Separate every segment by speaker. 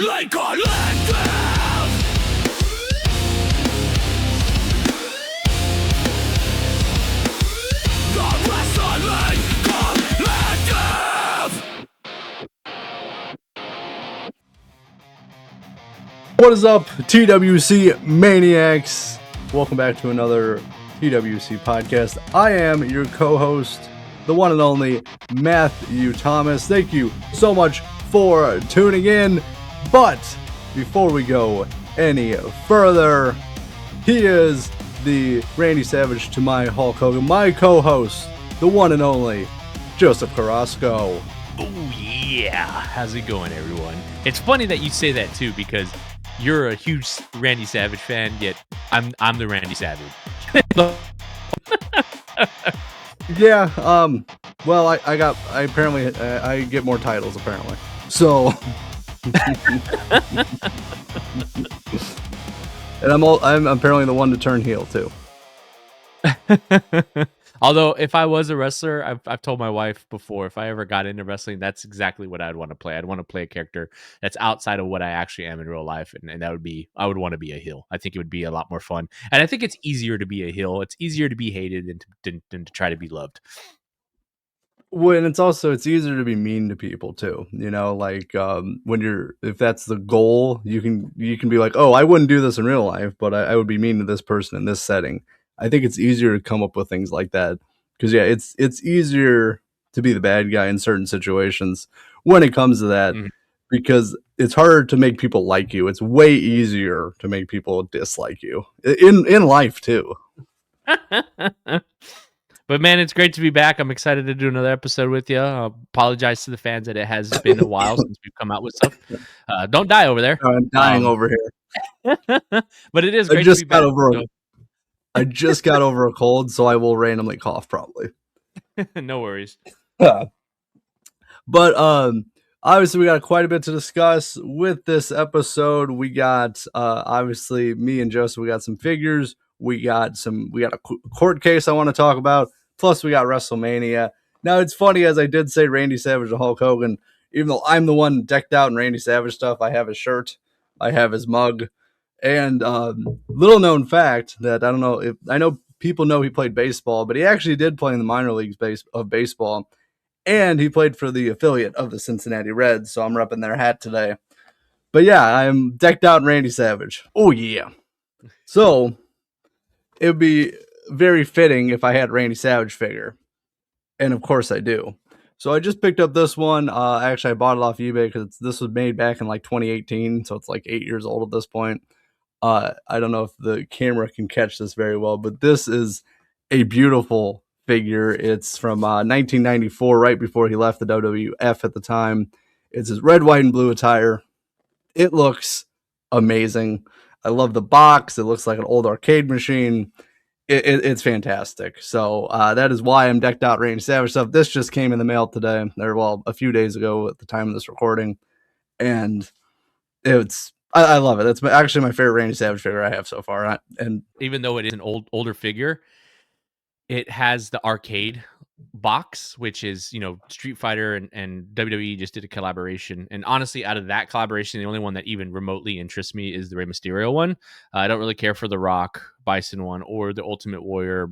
Speaker 1: wrestling collective. The wrestling collective.
Speaker 2: What is up, TWC Maniacs? Welcome back to another TWC podcast. I am your co-host, the one and only Matthew Thomas. Thank you so much for tuning in. But before we go any further, he is the Randy Savage to my Hulk Hogan, my co-host, the one and only Joseph Carrasco.
Speaker 3: Oh yeah, how's it going, everyone? It's funny that you say that too, because you're a huge Randy Savage fan, yet I'm the Randy Savage.
Speaker 2: Yeah, well, I apparently I get more titles apparently. So and I'm apparently the one to turn heel too.
Speaker 3: Although, if I was a wrestler, I've told my wife before, if I ever got into wrestling, that's exactly what I'd want to play. I'd want to play a character that's outside of what I actually am in real life, and that would be, I would want to be a heel. I think it would be a lot more fun, and I think it's easier to be a heel. It's easier to be hated than to try to be loved.
Speaker 2: Well, and it's easier to be mean to people too. You know, like if that's the goal, you can be like, oh, I wouldn't do this in real life, but I would be mean to this person in this setting. I think it's easier to come up with things like that because yeah, it's easier to be the bad guy in certain situations when it comes to that because it's harder to make people like you. It's way easier to make people dislike you in life too.
Speaker 3: But man, it's great to be back. I'm excited to do another episode with you. Apologize to the fans that it has been a while since we've come out with stuff. Don't die over there.
Speaker 2: I'm dying over here.
Speaker 3: But it is great to be back.
Speaker 2: I just got over a cold, so I will randomly cough probably.
Speaker 3: No worries.
Speaker 2: But obviously we got quite a bit to discuss with this episode. We got obviously me and Joseph, we got some figures. We got a court case I want to talk about. Plus we got WrestleMania. Now it's funny, as I did say Randy Savage and Hulk Hogan, even though I'm the one decked out in Randy Savage stuff, I have his shirt, I have his mug. And little known fact that I know people know he played baseball, but he actually did play in the minor leagues of baseball, and he played for the affiliate of the Cincinnati Reds. So I'm repping their hat today. But yeah, I'm decked out in Randy Savage. Oh yeah. So it would be very fitting if I had Randy Savage figure, and of course I do. So I just picked up this one. Actually, I bought it off eBay because this was made back in like 2018, so it's like 8 years old at this point. I don't know if the camera can catch this very well, but this is a beautiful figure. It's from 1994, right before he left the WWF at the time. It's his red, white, and blue attire. It looks amazing. I love the box. It looks like an old arcade machine. It's fantastic. So that is why I'm decked out Randy Savage stuff. This just came in the mail today, or well, a few days ago at the time of this recording, and I love it. It's actually my favorite Randy Savage figure I have so far. And
Speaker 3: even though it is an older figure, it has the arcade box, which is, Street Fighter and WWE just did a collaboration. And honestly, out of that collaboration, the only one that even remotely interests me is the Rey Mysterio one. I don't really care for the Rock Bison one or the Ultimate Warrior,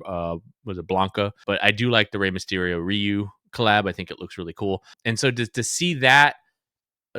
Speaker 3: was it Blanca? But I do like the Rey Mysterio Ryu collab. I think it looks really cool. And so to see that,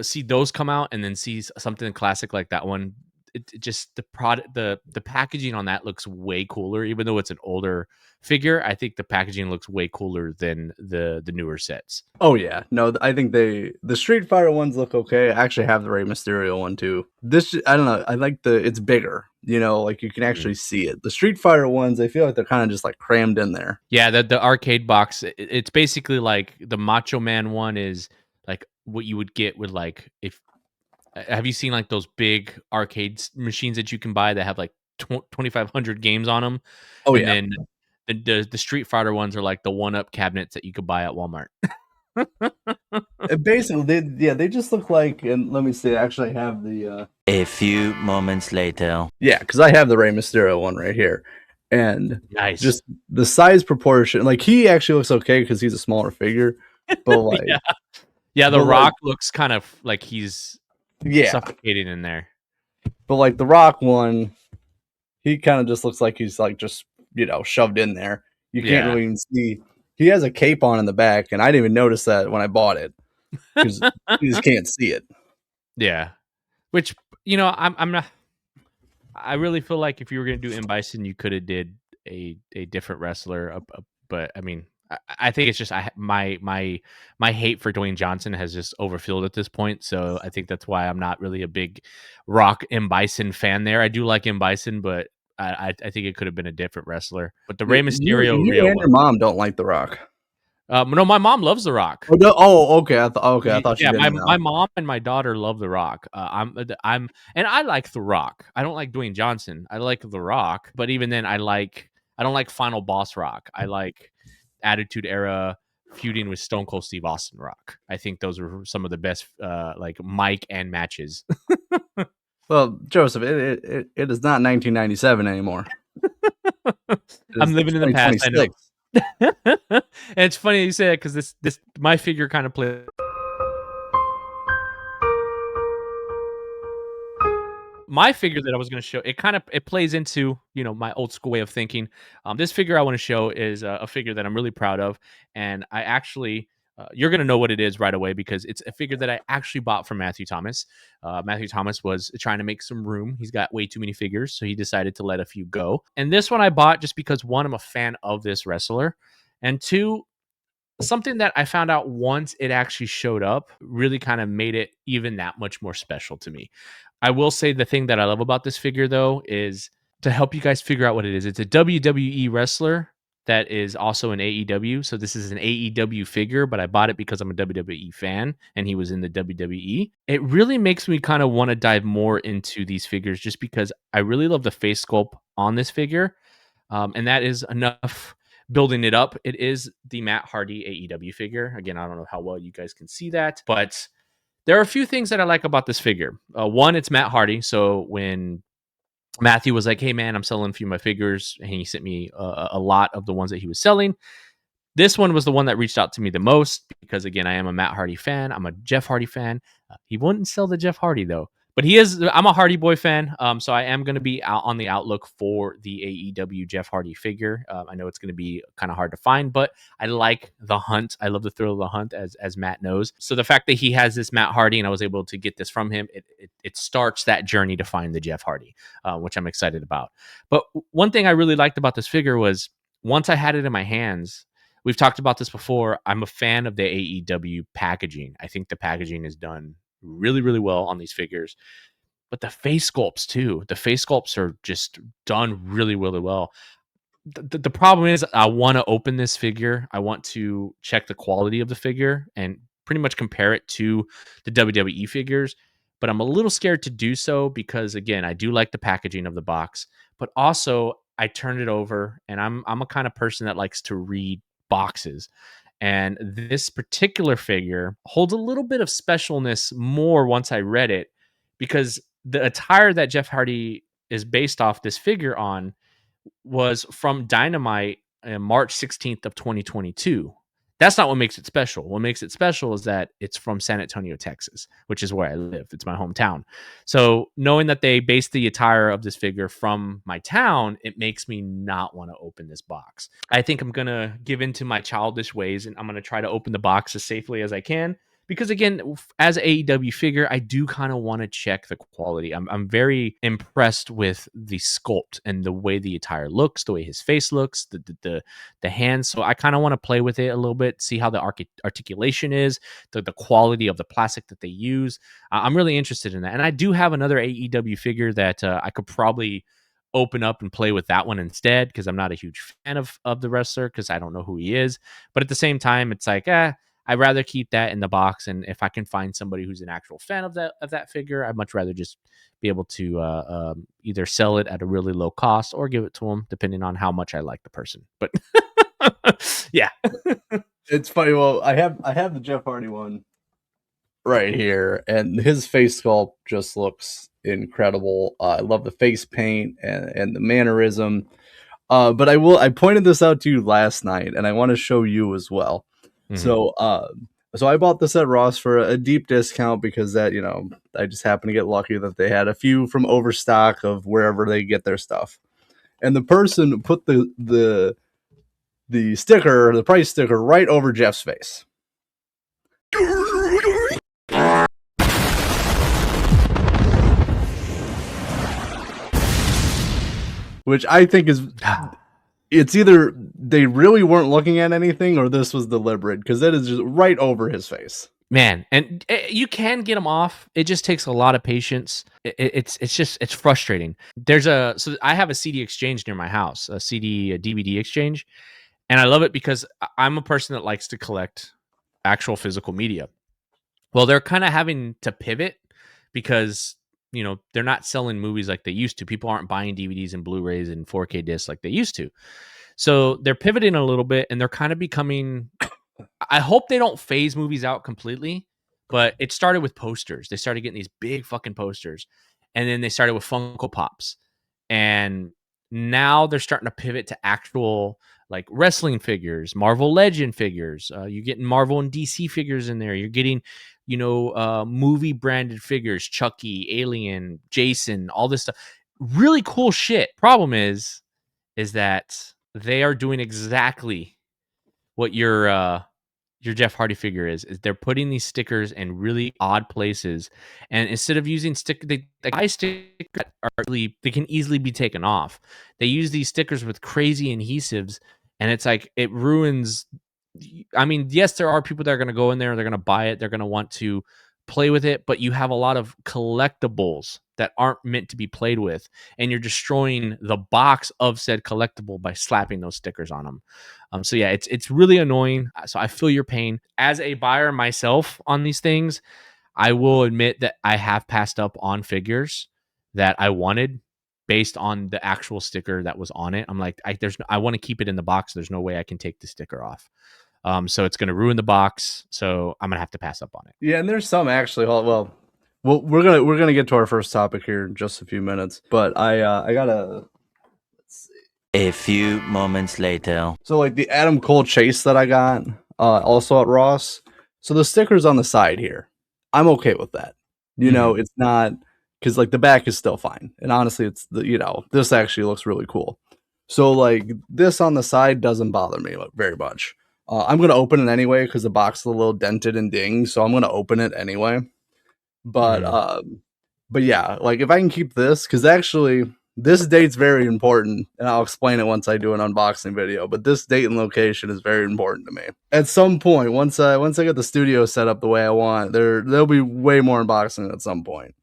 Speaker 3: see those come out and then see something classic like that one, it just the product, the packaging on that looks way cooler. Even though it's an older figure, I think the packaging looks way cooler than the newer sets.
Speaker 2: Oh yeah, no, I think the Street Fighter ones look okay. I actually have the Rey Mysterio one too. This, I don't know, I like it's bigger. Like you can actually see it. The Street Fighter ones, I feel like they're kind of just like crammed in there.
Speaker 3: Yeah, the arcade box, it's basically like the Macho Man one is like what you would get with like, have you seen like those big arcade machines that you can buy that have like 2,500 games on them?
Speaker 2: Oh,
Speaker 3: and
Speaker 2: yeah.
Speaker 3: Then the Street Fighter ones are like the one-up cabinets that you could buy at Walmart.
Speaker 2: Basically, they just look like, and let me see, actually I have the...
Speaker 4: A few moments later.
Speaker 2: Yeah, because I have the Rey Mysterio one right here. And
Speaker 3: nice.
Speaker 2: Just the size proportion, like he actually looks okay because he's a smaller figure, but like...
Speaker 3: Yeah, The Rock looks kind of like he's
Speaker 2: Yeah,
Speaker 3: suffocating in there.
Speaker 2: but like the Rock one, he kind of just looks like he's like just shoved in there. You can't
Speaker 3: Yeah.
Speaker 2: really even see. He has a cape on in the back, and I didn't even notice that when I bought it because you just can't see it.
Speaker 3: Yeah. Which, I'm not. I really feel like if you were going to do M Bison, you could have did a different wrestler. But I mean, I think it's just my hate for Dwayne Johnson has just overfilled at this point. So I think that's why I'm not really a big Rock M Bison fan. There, I do like M Bison, but I think it could have been a different wrestler. But the Rey Mysterio
Speaker 2: You
Speaker 3: real
Speaker 2: and
Speaker 3: one.
Speaker 2: your mom don't like The Rock.
Speaker 3: No, my mom loves The Rock.
Speaker 2: Oh, no, okay. I thought
Speaker 3: Yeah,
Speaker 2: you didn't
Speaker 3: my
Speaker 2: know.
Speaker 3: mom and my daughter love The Rock. And I like The Rock. I don't like Dwayne Johnson. I like The Rock, but even then, I don't like Final Boss Rock. I like Attitude Era feuding with Stone Cold Steve Austin Rock. I think those were some of the best like mic and matches.
Speaker 2: Well, Joseph, it is not 1997 anymore.
Speaker 3: I'm living in the past. I know.
Speaker 2: 2026.
Speaker 3: And it's funny you say that because this my figure kind of plays. My figure that I was going to show, it plays into my old school way of thinking. This figure I want to show is a figure that I'm really proud of, and I actually you're going to know what it is right away because it's a figure that I actually bought from Matthew Thomas. Matthew Thomas was trying to make some room. He's got way too many figures, so he decided to let a few go. And this one I bought just because one, I'm a fan of this wrestler, and two, something that I found out once it actually showed up really kind of made it even that much more special to me. I will say the thing that I love about this figure, though, is to help you guys figure out what it is. It's a WWE wrestler that is also an AEW. So this is an AEW figure, but I bought it because I'm a WWE fan and he was in the WWE. It really makes me kind of want to dive more into these figures just because I really love the face sculpt on this figure. And that is enough building it up. It is the Matt Hardy AEW figure. Again, I don't know how well you guys can see that, but there are a few things that I like about this figure. One, it's Matt Hardy. So when Matthew was like, "Hey man, I'm selling a few of my figures," and he sent me a lot of the ones that he was selling. This one was the one that reached out to me the most because, again, I am a Matt Hardy fan. I'm a Jeff Hardy fan. He wouldn't sell the Jeff Hardy though, but he is. I'm a Hardy Boy fan, so I am going to be out on the outlook for the AEW Jeff Hardy figure. I know it's going to be kind of hard to find, but I like the hunt. I love the thrill of the hunt, as Matt knows. So the fact that he has this Matt Hardy and I was able to get this from him, it starts that journey to find the Jeff Hardy, which I'm excited about. But one thing I really liked about this figure was once I had it in my hands. We've talked about this before. I'm a fan of the AEW packaging. I think the packaging is done really, really well on these figures. But the face sculpts too. The face sculpts are just done really, really well. The problem is I want to open this figure. I want to check the quality of the figure and pretty much compare it to the WWE figures. But I'm a little scared to do so because, again, I do like the packaging of the box. But also, I turned it over and I'm a kind of person that likes to read boxes. And this particular figure holds a little bit of specialness more once I read it because the attire that Jeff Hardy is based off this figure on was from Dynamite March 16th of 2022. That's not what makes it special. What makes it special is that it's from San Antonio, Texas, which is where I live. It's my hometown. So knowing that they based the attire of this figure from my town, it makes me not want to open this box. I think I'm going to give into my childish ways and I'm going to try to open the box as safely as I can. Because again, as an AEW figure, I do kind of want to check the quality. I'm very impressed with the sculpt and the way the attire looks, the way his face looks, the hands. So I kind of want to play with it a little bit, see how the articulation is, the quality of the plastic that they use. I'm really interested in that. And I do have another AEW figure that I could probably open up and play with that one instead because I'm not a huge fan of the wrestler because I don't know who he is. But at the same time, it's like, I'd rather keep that in the box, and if I can find somebody who's an actual fan of that figure, I'd much rather just be able to either sell it at a really low cost or give it to them, depending on how much I like the person. But yeah,
Speaker 2: It's funny. Well, I have the Jeff Hardy one right here, and his face sculpt just looks incredible. I love the face paint and the mannerism. But I pointed this out to you last night, and I want to show you as well.
Speaker 3: Mhm.
Speaker 2: So So I bought this at Ross for a deep discount because that, I just happened to get lucky that they had a few from overstock of wherever they get their stuff. And the person put the sticker, the price sticker, right over Jeff's face. Which I think is, it's either they really weren't looking at anything or this was deliberate, because that is just right over his face.
Speaker 3: Man, and you can get them off. It just takes a lot of patience. It's frustrating. So I have a CD exchange near my house, a DVD exchange, and I love it because I'm a person that likes to collect actual physical media. Well, they're kind of having to pivot because they're not selling movies like they used to. People aren't buying DVDs and Blu-rays and 4K discs like they used to. So they're pivoting a little bit, and they're kind of becoming. I hope they don't phase movies out completely, but it started with posters. They started getting these big fucking posters, and then they started with Funko Pops, and now they're starting to pivot to actual like wrestling figures, Marvel Legend figures. You're getting Marvel and DC figures in there. You're getting, movie branded figures, Chucky, Alien, Jason, all this stuff. Really cool shit. Problem is that they are doing exactly what your Jeff Hardy figure is they're putting these stickers in really odd places, and instead of using the stickers are really, they can easily be taken off. They use these stickers with crazy adhesives, and it's like it ruins. I mean, yes, there are people that are going to go in there and they're going to buy it. They're going to want to play with it, but you have a lot of collectibles that aren't meant to be played with, and you're destroying the box of said collectible by slapping those stickers on them. So yeah, it's really annoying. So I feel your pain. As a buyer myself on these things, I will admit that I have passed up on figures that I wanted based on the actual sticker that was on it. I'm like, I want to keep it in the box. There's no way I can take the sticker off. So it's going to ruin the box. So I'm going to have to pass up on it.
Speaker 2: Yeah, and there's some actually. Well, we're gonna get to our first topic here in just a few minutes. But I gotta.
Speaker 4: A few moments later.
Speaker 2: So like the Adam Cole chase that I got, also at Ross. So the stickers on the side here, I'm okay with that. It's not, because like the back is still fine, and honestly, it's this actually looks really cool. So like this on the side doesn't bother me very much. I'm gonna open it anyway because the box is a little dented and dinged, so I'm gonna open it anyway. But yeah, like if I can keep this, because actually this date's very important, and I'll explain it once I do an unboxing video. But this date and location is very important to me. At some point, once I get the studio set up the way I want, there'll be way more unboxing at some point.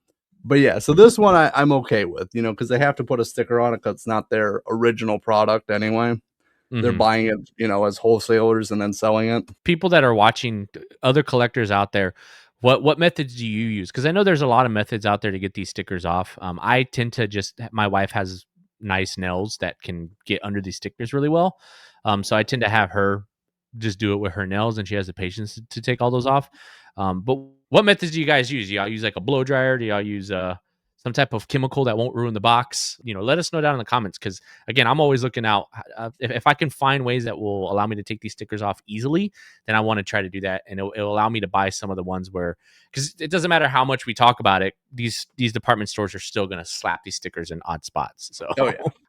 Speaker 2: But yeah, so this one I'm okay with, because they have to put a sticker on it because it's not their original product anyway. They're buying it, as wholesalers and then selling it.
Speaker 3: People that are watching, other collectors out there, what methods do you use? Because I know there's a lot of methods out there to get these stickers off. I tend to my wife has nice nails that can get under these stickers really well. So I tend to have her just do it with her nails, and she has the patience to take all those off. But what methods do you guys use? Do y'all use like a blow dryer? Do y'all use some type of chemical that won't ruin the box? Let us know down in the comments, because again, I'm always looking out. If I can find ways that will allow me to take these stickers off easily, then I want to try to do that, and it'll allow me to buy some of the ones where, because it doesn't matter how much we talk about it, these department stores are still going to slap these stickers in odd spots. So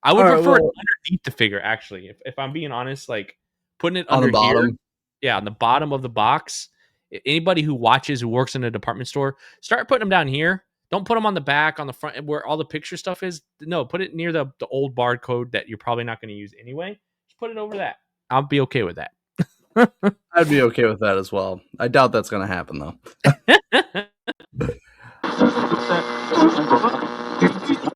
Speaker 3: I would prefer it underneath the figure, actually, if I'm being honest, like putting it
Speaker 2: on
Speaker 3: under
Speaker 2: the bottom.
Speaker 3: here, on the bottom of the box. Anybody who watches, who works in a department store, start putting them down here. Don't put them on the back, on the front, where all the picture stuff is. No, put it near the old barcode that you're probably not going to use anyway. Just put it over that. I'll be okay with that.
Speaker 2: I'd be okay with that as well. I doubt that's going to happen, though.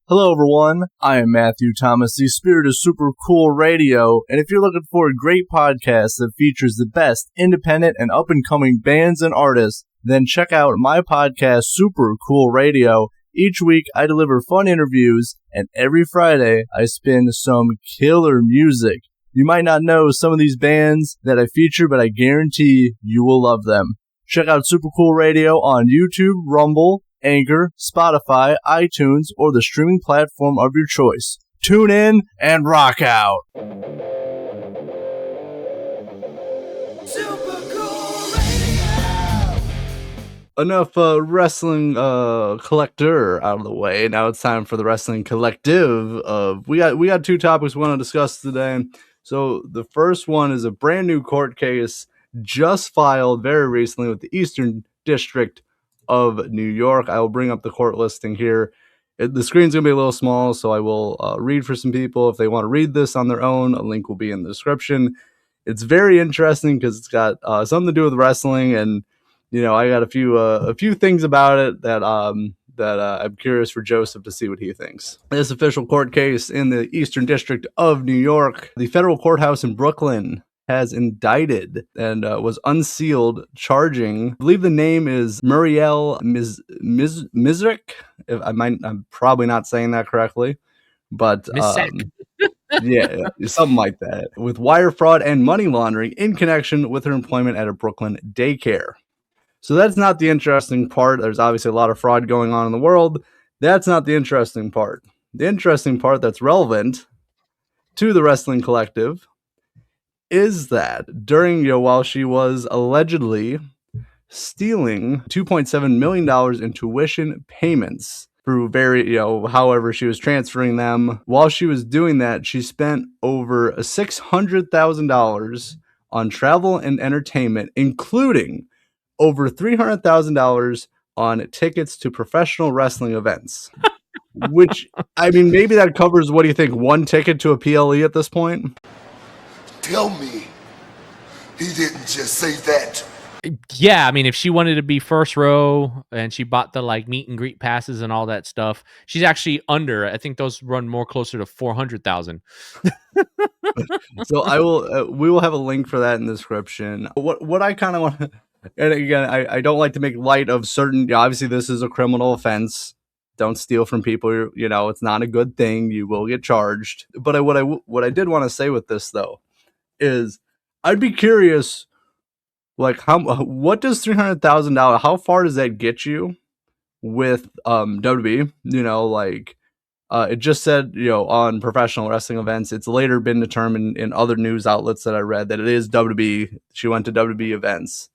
Speaker 2: Hello, everyone. I am Matthew Thomas, the spirit of Super Cool Radio, and if you're looking for a great podcast that features the best independent and up-and-coming bands and artists, then check out my podcast, Super Cool Radio. Each week, I deliver fun interviews, and every Friday, I spin some killer music. You might not know some of these bands that I feature, but I guarantee you will love them. Check out Super Cool Radio on YouTube, Rumble, Anchor, Spotify, iTunes, or the streaming platform of your choice. Tune in and rock out!
Speaker 1: Super Cool Radio.
Speaker 2: enough wrestling collector out of the way. Now it's time for the wrestling collective. We got two topics we want to discuss today. So the first one is a brand new court case just filed very recently with the Eastern District of New York. I will bring up the court listing here. The screen's gonna be a little small, so I will read for some people if they want to read this on their own. A link will be in the description. It's very interesting because it's got something to do with wrestling, and I got a few things about it that I'm curious for Joseph to see what he thinks. This official court case in the Eastern District of New York, the federal courthouse in Brooklyn has indicted and was unsealed, charging. I believe the name is Muriel Mizrik. I'm probably not saying that correctly, but yeah, something like that, with wire fraud and money laundering in connection with her employment at a Brooklyn daycare. So that's not the interesting part. There's obviously a lot of fraud going on in the world. That's not the interesting part. The interesting part that's relevant to the wrestling collective is that during, while she was allegedly stealing $2.7 million in tuition payments through however she was transferring them. While she was doing that, she spent over $600,000 on travel and entertainment, including over $300,000 on tickets to professional wrestling events. Which, I mean, maybe that covers, what do you think, one ticket to a PLE at this point?
Speaker 5: Tell me he didn't just say that.
Speaker 3: Yeah, I mean, if she wanted to be first row and she bought the meet and greet passes and all that stuff, she's actually under. I think those run more closer to 400,000.
Speaker 2: So we will have a link for that in the description. What I kind of want to, and again, I don't like to make light of certain. Obviously, this is a criminal offense. Don't steal from people. It's not a good thing. You will get charged. But what I did want to say with this though is, I'd be curious. What does $300,000? How far does that get you with WWE? It just said on professional wrestling events. It's later been determined in other news outlets that I read that it is WWE. She went to WWE events.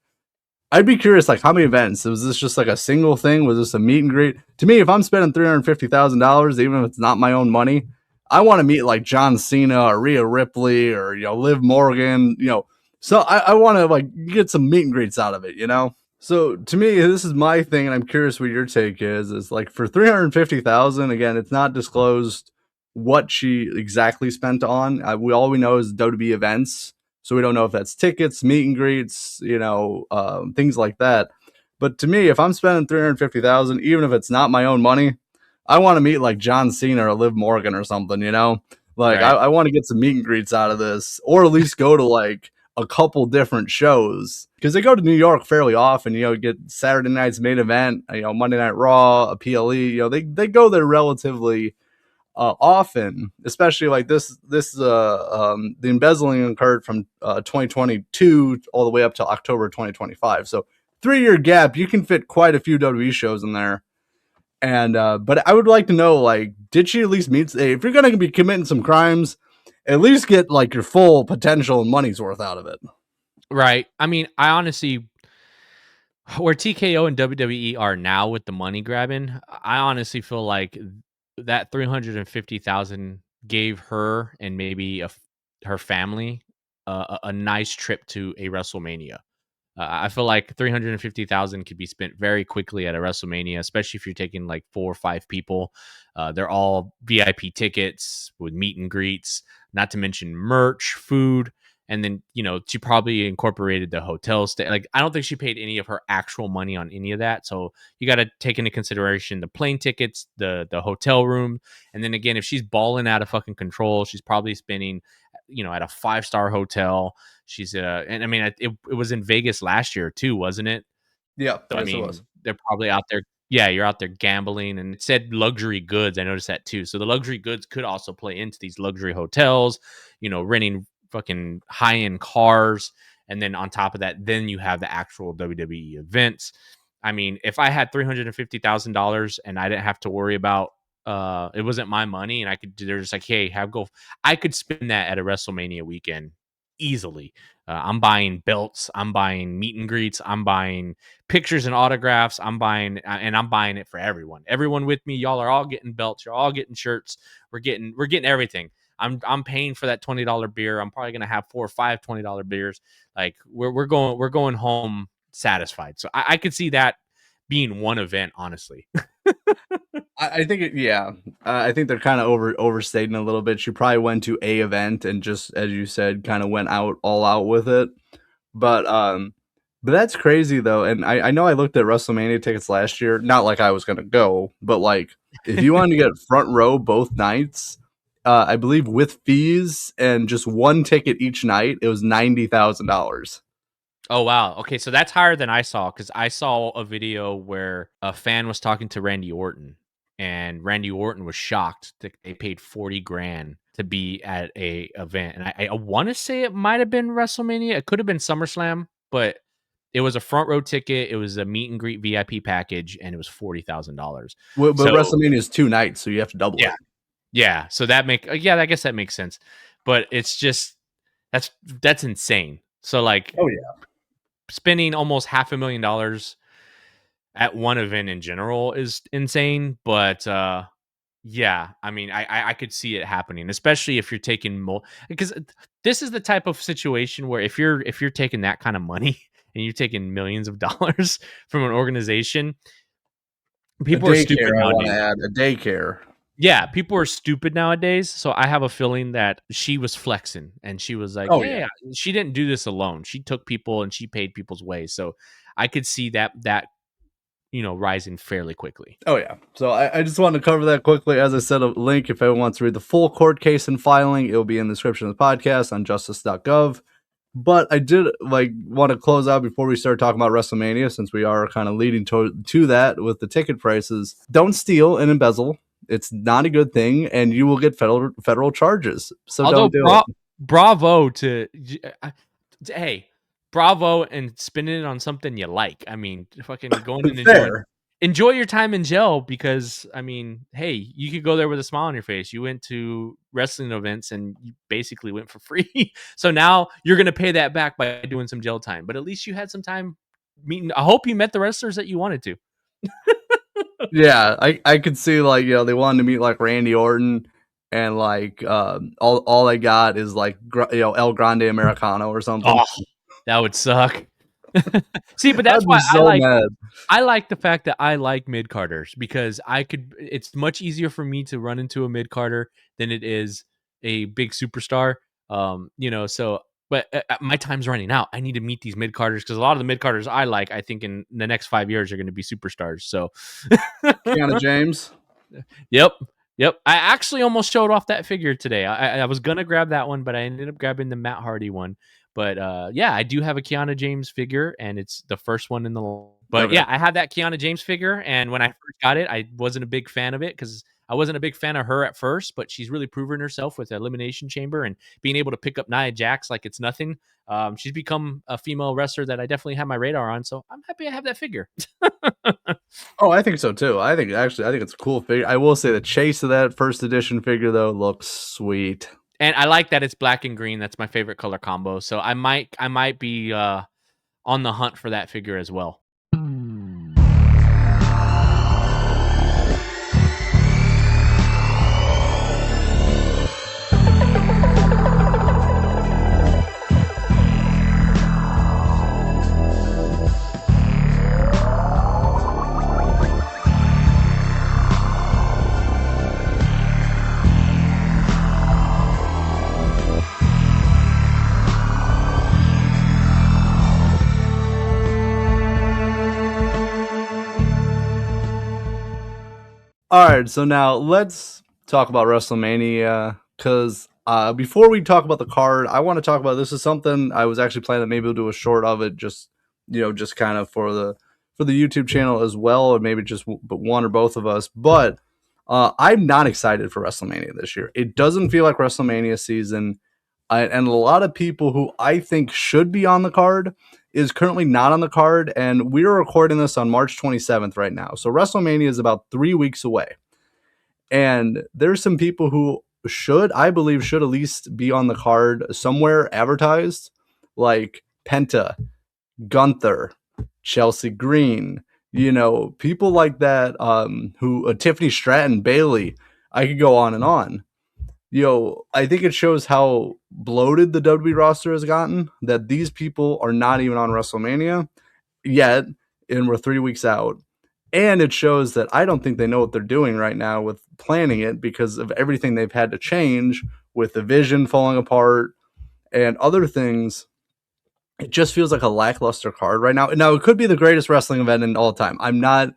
Speaker 2: I'd be curious, how many events? Was this just a single thing? Was this a meet and greet? To me, if I'm spending $350,000, even if it's not my own money, I want to meet John Cena or Rhea Ripley or Liv Morgan. So I want to get some meet and greets out of it, So to me, this is my thing, and I'm curious what your take is for $350,000. Again, it's not disclosed what she exactly spent on. All we know is WWE events, so we don't know if that's tickets, meet and greets, things like that. But to me, if I'm spending $350,000, even if it's not my own money, I want to meet John Cena or Liv Morgan or something, Right. I want to get some meet and greets out of this, or at least go to a couple different shows, because they go to New York fairly often. Get Saturday night's main event, Monday Night Raw, a PLE. They go there relatively often, especially the embezzling occurred from 2022 all the way up to October 2025. So 3-year gap, you can fit quite a few WWE shows in there. And but I would like to know, did she at least meet? If you're gonna be committing some crimes, at least get your full potential and money's worth out of it.
Speaker 3: Right. I mean, I honestly, where TKO and WWE are now with the money grabbing, I honestly feel like that 350,000 gave her and maybe her family a nice trip to a WrestleMania. I feel like 350,000 could be spent very quickly at a WrestleMania, especially if you're taking 4 or 5 people. They're all VIP tickets with meet and greets, not to mention merch, food. And then, she probably incorporated the hotel stay. I don't think she paid any of her actual money on any of that. So you got to take into consideration the plane tickets, the hotel room. And then again, if she's balling out of fucking control, she's probably spending, at a 5-star hotel. She's and I mean, it was in Vegas last year too, wasn't it?
Speaker 2: Yeah.
Speaker 3: So, I mean, they're probably out there. Yeah, you're out there gambling, and it said luxury goods. I noticed that too. So the luxury goods could also play into these luxury hotels, renting fucking high-end cars. And then on top of that, then you have the actual WWE events. I mean, if I had $350,000 and I didn't have to worry about, it wasn't my money, and they're just hey, I could spend that at a WrestleMania weekend easily. I'm buying belts. I'm buying meet and greets. I'm buying pictures and autographs. I'm buying it for everyone. Everyone with me, y'all are all getting belts. You're all getting shirts. We're getting everything. I'm paying for that $20 beer. I'm probably gonna have 4 or 5 $20 beers. Like we're going home satisfied. So I could see that being one event, honestly.
Speaker 2: I think I think they're kind of overstating a little bit. She probably went to a event and just, as you said, kind of went all out with it. But that's crazy though. And I know I looked at WrestleMania tickets last year, not like I was gonna go, but like if you wanted to get front row both nights, I believe with fees and just one ticket each night, it was $90,000.
Speaker 3: Oh wow. Okay, so that's higher than I saw, because I saw a video where a fan was talking to Randy Orton, and Randy Orton was shocked that they paid 40 grand to be at a event. And I want to say it might have been WrestleMania. It could have been SummerSlam, but it was a front row ticket. It was a meet and greet VIP package, and it was $40,000.
Speaker 2: But
Speaker 3: So-
Speaker 2: WrestleMania is 2 nights, so you have to double
Speaker 3: Yeah.
Speaker 2: it.
Speaker 3: Yeah, so that I guess that makes sense. But it's just that's insane. So like,
Speaker 2: Oh yeah.
Speaker 3: spending almost $500,000 at one event in general is insane. But yeah, I mean, I could see it happening, especially if you're taking more, because this is the type of situation where if you're taking that kind of money and you're taking millions of dollars from an organization, people are stupid
Speaker 2: I want to
Speaker 3: nowadays.
Speaker 2: add a daycare.
Speaker 3: Yeah, people are stupid nowadays. So I have a feeling that she was flexing, and she was like,
Speaker 2: Oh,
Speaker 3: "Hey,
Speaker 2: yeah.
Speaker 3: she didn't do this alone. She took people and she paid people's way." So I could see that rising fairly quickly.
Speaker 2: Oh yeah. So I just wanted to cover that quickly. As I said, a link if anyone wants to read the full court case and filing, it'll be in the description of the podcast on justice.gov. But I did want to close out before we start talking about WrestleMania, since we are kind of leading to that with the ticket prices. Don't steal and embezzle. It's not a good thing, and you will get federal charges. So
Speaker 3: Although
Speaker 2: don't do it.
Speaker 3: bravo to hey, bravo and spending it on something you like. I mean, fucking going and enjoy your time in jail, because I mean, hey, you could go there with a smile on your face. You went to wrestling events and you basically went for free. So now you're going to pay that back by doing some jail time. But at least you had some time meeting. I hope you met the wrestlers that you wanted to.
Speaker 2: Yeah, I could see they wanted to meet like Randy Orton, and all they got is El Grande Americano or something.
Speaker 3: Oh, that would suck. See, but that's
Speaker 2: I'd be
Speaker 3: why
Speaker 2: so mad.
Speaker 3: I like the fact that I like mid carders, because it's much easier for me to run into a mid carder than it is a big superstar. So but my time's running out. I need to meet these mid carders, because a lot of the mid carders I like, I think in the next 5 years are going to be superstars. So
Speaker 2: Kiana James.
Speaker 3: Yep. I actually almost showed off that figure today. I was gonna grab that one, but I ended up grabbing the Matt Hardy one. But yeah, I do have a Kiana James figure, and it's the first one in the. But
Speaker 2: Okay.
Speaker 3: yeah, I had that Kiana James figure, and when I first got it, I wasn't a big fan of it, because I wasn't a big fan of her at first. But she's really proven herself with the Elimination Chamber and being able to pick up Nia Jax like it's nothing. She's become a female wrestler that I definitely have my radar on, so I'm happy I have that figure.
Speaker 2: Oh, I think so too. I think it's a cool figure. I will say the chase of that first edition figure though looks sweet.
Speaker 3: And I like that it's black and green. That's my favorite color combo. So I might be on the hunt for that figure as well.
Speaker 2: All right, so now let's talk about WrestleMania, because before we talk about the card, I want to talk about, this is something I was actually planning, maybe we'll do a short of it, just kind of for the YouTube channel as well, or maybe just one or both of us. But I'm not excited for WrestleMania this year. It doesn't feel like WrestleMania season, and a lot of people who I think should be on the card is currently not on the card, and we are recording this on March 27th right now. So WrestleMania is about 3 weeks away. And there's some people who I believe should at least be on the card somewhere advertised, like Penta, Gunther, Chelsea Green, people like that, who Tiffany Stratton, Bailey. I could go on and on. I think it shows how bloated the WWE roster has gotten, that these people are not even on WrestleMania yet, and we're 3 weeks out. And it shows that I don't think they know what they're doing right now with planning it, because of everything they've had to change with the vision falling apart and other things. It just feels like a lackluster card right now. Now, it could be the greatest wrestling event in all time. I'm not,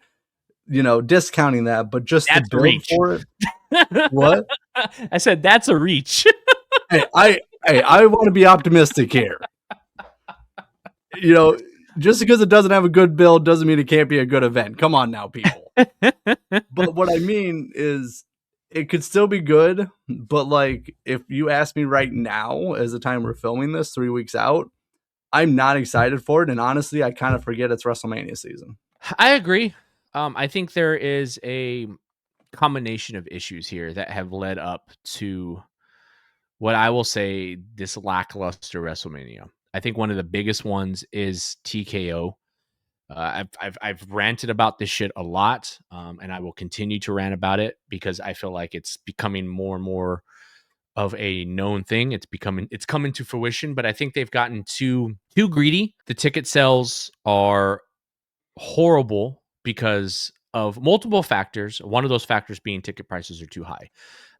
Speaker 2: discounting that, but just
Speaker 3: That's
Speaker 2: the
Speaker 3: a
Speaker 2: build
Speaker 3: reach.
Speaker 2: for it. What?
Speaker 3: I said that's a reach.
Speaker 2: Hey, I want to be optimistic here. Just because it doesn't have a good build doesn't mean it can't be a good event. Come on now, people. But what I mean is, it could still be good, but like, if you ask me right now, as the time we're filming this, 3 weeks out, I'm not excited for it. And honestly, I kind of forget it's WrestleMania season.
Speaker 3: I agree. I think there is a combination of issues here that have led up to what I will say this lackluster WrestleMania. I think one of the biggest ones is TKO. I've ranted about this shit a lot, and I will continue to rant about it because I feel like it's becoming more and more of a known thing. It's coming to fruition, but I think they've gotten too greedy. The ticket sales are horrible because of multiple factors. One of those factors being ticket prices are too high.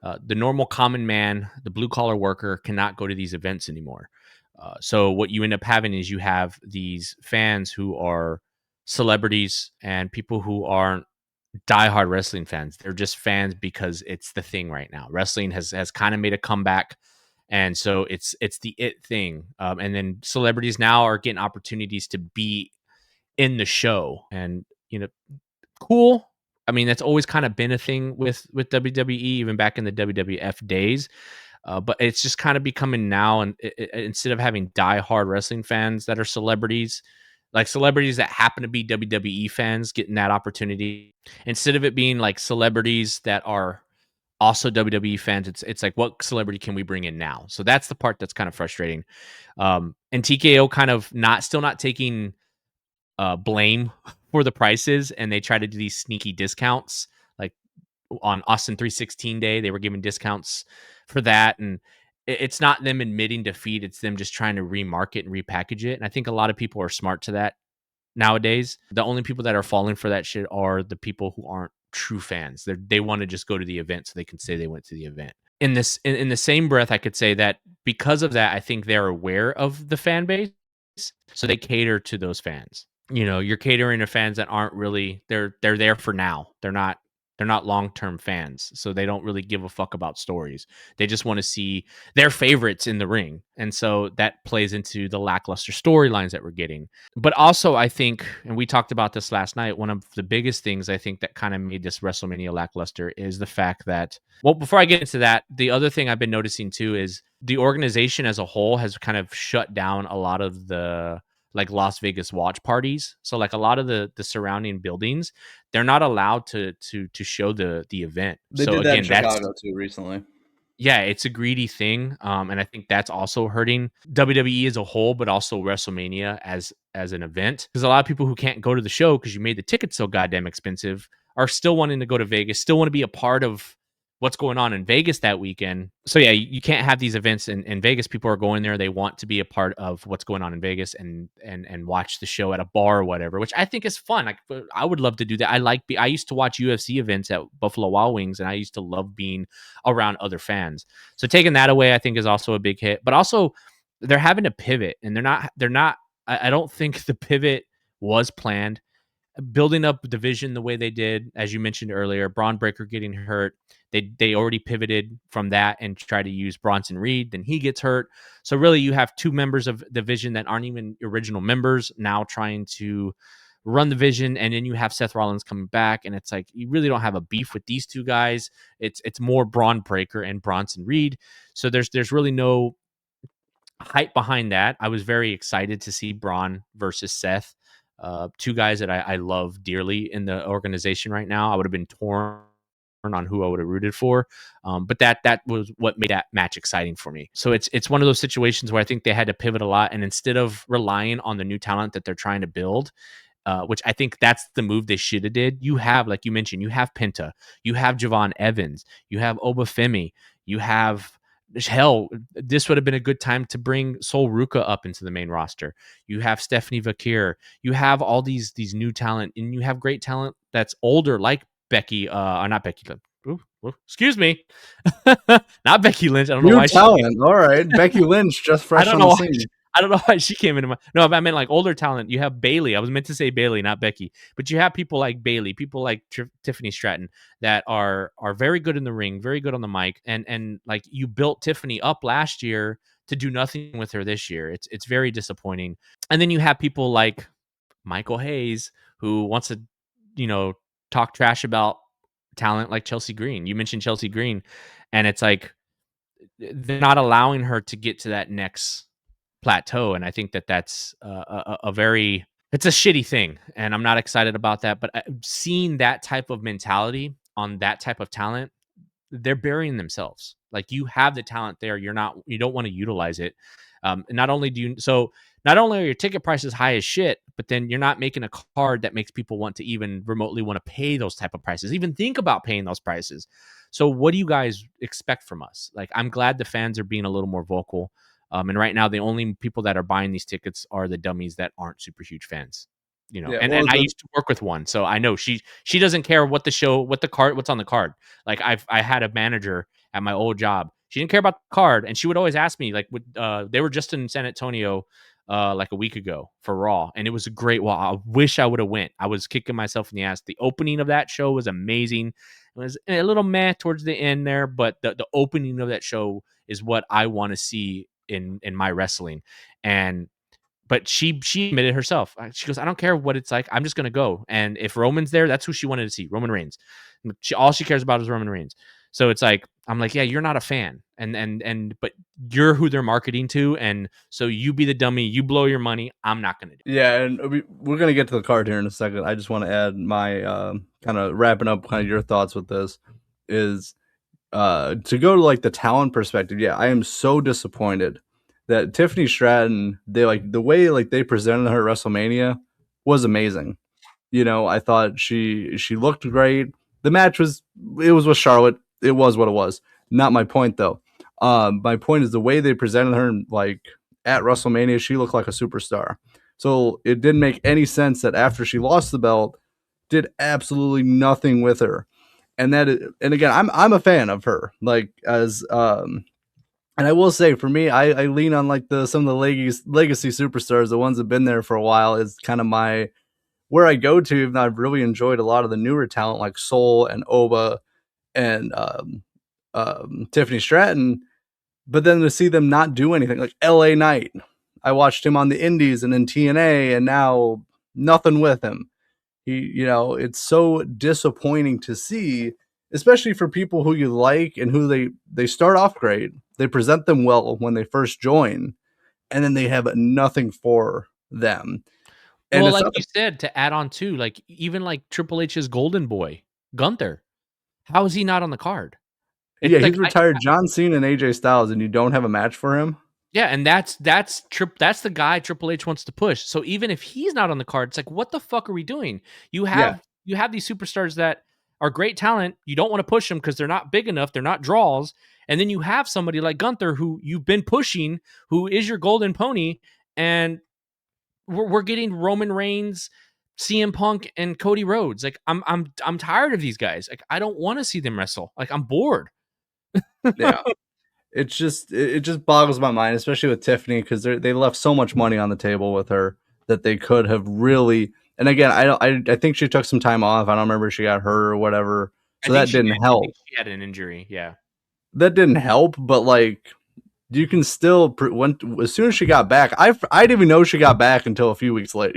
Speaker 3: The normal common man, the blue collar worker, cannot go to these events anymore. So what you end up having is you have these fans who are celebrities and people who aren't diehard wrestling fans. They're just fans because it's the thing right now. Wrestling has kind of made a comeback, and so it's the it thing. And then celebrities now are getting opportunities to be in the show, and cool. I mean, that's always kind of been a thing with WWE, even back in the WWF days. But it's just kind of becoming now, and instead of having diehard wrestling fans that are celebrities, like celebrities that happen to be WWE fans getting that opportunity, instead of it being like celebrities that are also WWE fans, it's like, what celebrity can we bring in now? So that's the part that's kind of frustrating. And TKO kind of still not taking blame for the prices, and they try to do these sneaky discounts. Like on Austin 316 day, they were giving discounts for that, and it's not them admitting defeat, it's them just trying to remarket and repackage it. And I think a lot of people are smart to that nowadays. The only people that are falling for that shit are the people who aren't true fans. They want to just go to the event so they can say they went to the event. In the same breath, I could say that because of that, I think they're aware of the fan base, so they cater to those fans. You're catering to fans that aren't really they're there for now. They're not long-term fans, so they don't really give a fuck about stories. They just want to see their favorites in the ring. And so that plays into the lackluster storylines that we're getting. But also, I think, and we talked about this last night, one of the biggest things I think that kind of made this WrestleMania lackluster is the fact that, well, before I get into that, the other thing I've been noticing too is the organization as a whole has kind of shut down a lot of the like Las Vegas watch parties. So like a lot of the surrounding buildings, they're not allowed to show the event.
Speaker 2: They
Speaker 3: so
Speaker 2: did that
Speaker 3: again,
Speaker 2: in Chicago too recently.
Speaker 3: Yeah, it's a greedy thing. And I think that's also hurting WWE as a whole, but also WrestleMania as an event. Because a lot of people who can't go to the show because you made the tickets so goddamn expensive are still wanting to go to Vegas, still want to be a part of what's going on in Vegas that weekend. So yeah, you can't have these events in Vegas. People are going there. They want to be a part of what's going on in Vegas and watch the show at a bar or whatever, which I think is fun. I would love to do that. I used to watch UFC events at Buffalo Wild Wings, and I used to love being around other fans. So taking that away, I think, is also a big hit. But also, they're having to pivot, and they're not. I don't think the pivot was planned. Building up division the way they did, as you mentioned earlier, Braun Breaker getting hurt. They already pivoted from that and try to use Bronson Reed. Then he gets hurt. So really, you have two members of the division that aren't even original members now trying to run the division, and then you have Seth Rollins coming back, and it's like you really don't have a beef with these two guys. It's more Braun Breaker and Bronson Reed. So there's really no hype behind that. I was very excited to see Braun versus Seth. Two guys that I love dearly in the organization right now. I would have been torn on who I would have rooted for. But that was what made that match exciting for me. So it's one of those situations where I think they had to pivot a lot, and instead of relying on the new talent that they're trying to build, which I think that's the move they should have did. You have, like you mentioned, you have Penta, you have Javon Evans, you have Obafemi, you have hell. This would have been a good time to bring Sol Ruka up into the main roster. You have Stephanie Vakir. You have all these new talent, and you have great talent that's older, like Becky, or not Becky. Excuse me, not Becky Lynch. I don't know
Speaker 2: New
Speaker 3: why.
Speaker 2: talent. All right, Becky Lynch just fresh on the scene.
Speaker 3: I don't know why she came into my. No, I meant like older talent. You have Bailey. I was meant to say Bailey, not Becky. But you have people like Bailey, people like Tiffany Stratton that are very good in the ring, very good on the mic, and like you built Tiffany up last year to do nothing with her this year. It's very disappointing. And then you have people like Michael Hayes who wants to, talk trash about talent like Chelsea Green. You mentioned Chelsea Green, and it's like they're not allowing her to get to that next plateau, and I think that's a very, it's a shitty thing, and I'm not excited about that. But seeing that type of mentality on that type of talent, they're burying themselves. Like, you have the talent there, you don't want to utilize it. Not only are your ticket prices high as shit, but then you're not making a card that makes people want to even remotely want to pay those type of prices, even think about paying those prices. So what do you guys expect from us? Like, I'm glad the fans are being a little more vocal. And right now, the only people that are buying these tickets are the dummies that aren't super huge fans. And I used to work with one, so I know she doesn't care what the show, what's on the card. Like, I had a manager at my old job. She didn't care about the card, and she would always ask me, like, they were just in San Antonio like a week ago for Raw, and it was a great. Well, I wish I would have went. I was kicking myself in the ass. The opening of that show was amazing. It was a little meh towards the end there, but the opening of that show is what I want to see in my wrestling. But she admitted herself. She goes, I don't care what it's like. I'm just going to go. And if Roman's there, that's who she wanted to see, Roman Reigns. All she cares about is Roman Reigns. So it's like, I'm like, yeah, you're not a fan. But you're who they're marketing to. And so you be the dummy. You blow your money. I'm not going to do it.
Speaker 2: Yeah, and we're going to get to the card here in a second. I just want to add my kind of wrapping up kind of your thoughts with this is to go to like the talent perspective. Yeah, I am so disappointed that Tiffany Stratton, they like the way like they presented her at WrestleMania was amazing. I thought she looked great. The match was with Charlotte. It was what it was. Not my point though. My point is the way they presented her like at WrestleMania, she looked like a superstar. So it didn't make any sense that after she lost the belt, did absolutely nothing with her. And again, I'm a fan of her. Like as and I will say, for me, I lean on like some of the legacy superstars, the ones that've been there for a while, is kind of where I go to. Even though I've really enjoyed a lot of the newer talent like Soul and Oba and Tiffany Stratton, but then to see them not do anything, like LA Knight, I watched him on the Indies and in TNA, and now nothing with him. It's so disappointing to see, especially for people who you like and who they start off great. They present them well when they first join, and then they have nothing for them. And
Speaker 3: well, like you said, to add on too, like even like Triple H's golden boy, Gunther, how is he not on the card?
Speaker 2: He's retired John Cena and AJ Styles, and you don't have a match for him?
Speaker 3: Yeah, and that's the guy Triple H wants to push. So even if he's not on the card, it's like, what the fuck are we doing? You have these superstars that are great talent. You don't want to push them because they're not big enough. They're not draws. And then you have somebody like Gunther who you've been pushing, who is your golden pony, and we're getting Roman Reigns, CM Punk, and Cody Rhodes. Like, I'm tired of these guys. Like, I don't want to see them wrestle. Like, I'm bored.
Speaker 2: Yeah. It just boggles my mind, especially with Tiffany, because they left so much money on the table with her that they could have really. And again, I think she took some time off. I don't remember if she got hurt or whatever, so that didn't help.
Speaker 3: She had an injury, yeah.
Speaker 2: That didn't help, but like you can still as soon as she got back, I didn't even know she got back until a few weeks later.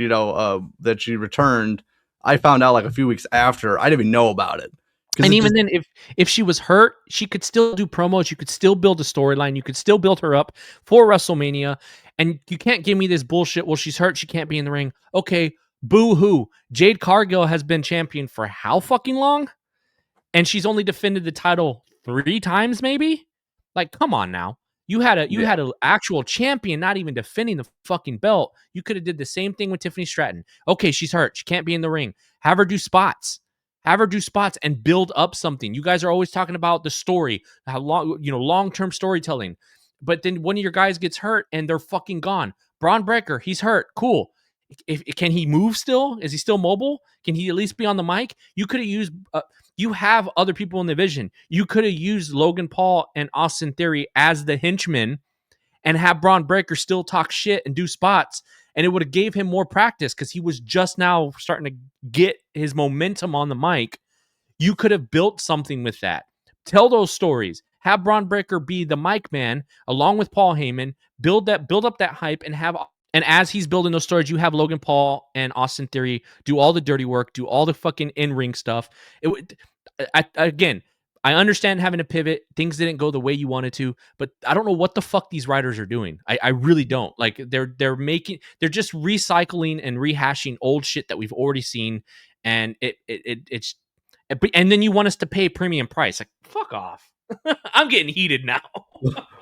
Speaker 2: That she returned. I found out like a few weeks after. I didn't even know about it.
Speaker 3: And even then, if she was hurt, she could still do promos. You could still build a storyline. You could still build her up for WrestleMania. And you can't give me this bullshit. Well, she's hurt. She can't be in the ring. Okay, boo-hoo. Jade Cargill has been champion for how fucking long? and she's only defended the title 3 times, maybe. Like, come on now. You had an actual champion not even defending the fucking belt. You could have did the same thing with Tiffany Stratton. Okay, she's hurt. She can't be in the ring. Have her do spots. Have her do spots and build up something. You guys are always talking about the story, how long-term storytelling. But then one of your guys gets hurt and they're fucking gone. Braun Breaker, he's hurt. Cool. Can he move still? Is he still mobile? Can he at least be on the mic? You could have used. You have other people in the division. You could have used Logan Paul and Austin Theory as the henchmen, and have Braun Breaker still talk shit and do spots, and it would have gave him more practice because he was just now starting to get his momentum on the mic. You could have built something with that. Tell those stories. Have Braun Breaker be the mic man along with Paul Heyman. Build up that hype, and as he's building those stories, you have Logan Paul and Austin Theory do all the dirty work, do all the fucking in-ring stuff. I understand having to pivot. Things didn't go the way you wanted to, but I don't know what the fuck these writers are doing. I really don't. Like they're just recycling and rehashing old shit that we've already seen, and and then you want us to pay premium price. Like, fuck off. I'm getting heated now.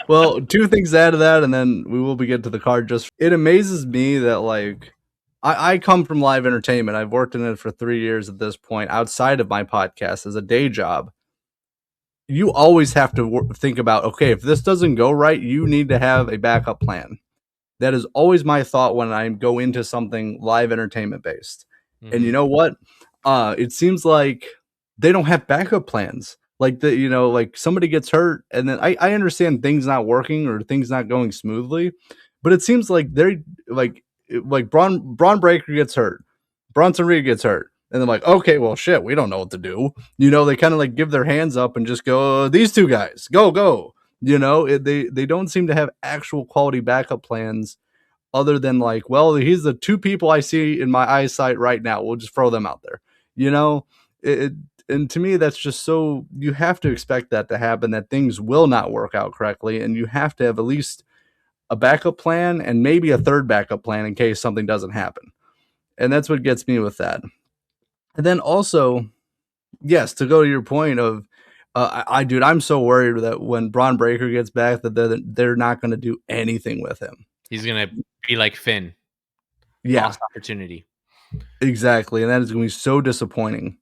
Speaker 2: Well, 2 things to add to that, and then we will get to the card. It amazes me that, like, I come from live entertainment. I've worked in it for 3 years at this point, outside of my podcast as a day job. You always have to think about, okay, if this doesn't go right, you need to have a backup plan. That is always my thought when I go into something live entertainment based. Mm-hmm. And you know what? It seems like they don't have backup plans. Like like somebody gets hurt, and then I understand things not working or things not going smoothly, but it seems like they're like Braun Breaker gets hurt, Bronson Reed gets hurt, and they're like, okay, well, shit, we don't know what to do. They kind of like give their hands up and just go, these 2 guys, go. They don't seem to have actual quality backup plans other than like, well, here's the 2 people I see in my eyesight right now. We'll just throw them out there. And to me, that's just so, you have to expect that to happen, that things will not work out correctly. And you have to have at least a backup plan and maybe a 3rd backup plan in case something doesn't happen. And that's what gets me with that. And then also, yes, to go to your point of, I'm so worried that when Braun Breaker gets back, that they're not going to do anything with him.
Speaker 3: He's going to be like Finn.
Speaker 2: Yeah.
Speaker 3: Lost opportunity.
Speaker 2: Exactly. And that is going to be so disappointing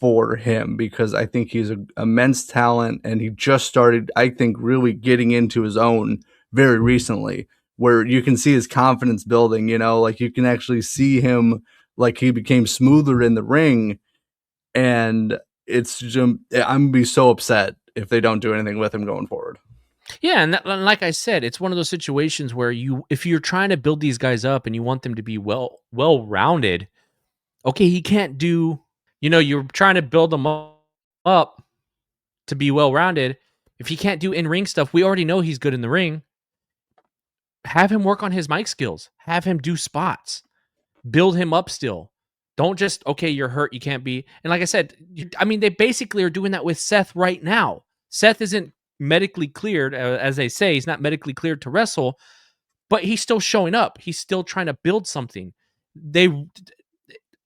Speaker 2: for him, because I think he's an immense talent, and he just started, I think, really getting into his own very recently, where you can see his confidence building, like you can actually see him, like he became smoother in the ring. And it's just, I'm going to be so upset if they don't do anything with him going forward.
Speaker 3: Yeah, and like I said, it's one of those situations where if you're trying to build these guys up and you want them to be well-rounded, okay, he can't do, you're trying to build them up to be well-rounded. If he can't do in-ring stuff, we already know he's good in the ring. Have him work on his mic skills. Have him do spots. Build him up still. Don't just, okay, you're hurt, you can't be. And like I said, they basically are doing that with Seth right now. Seth isn't medically cleared, as they say. He's not medically cleared to wrestle, but he's still showing up. He's still trying to build something.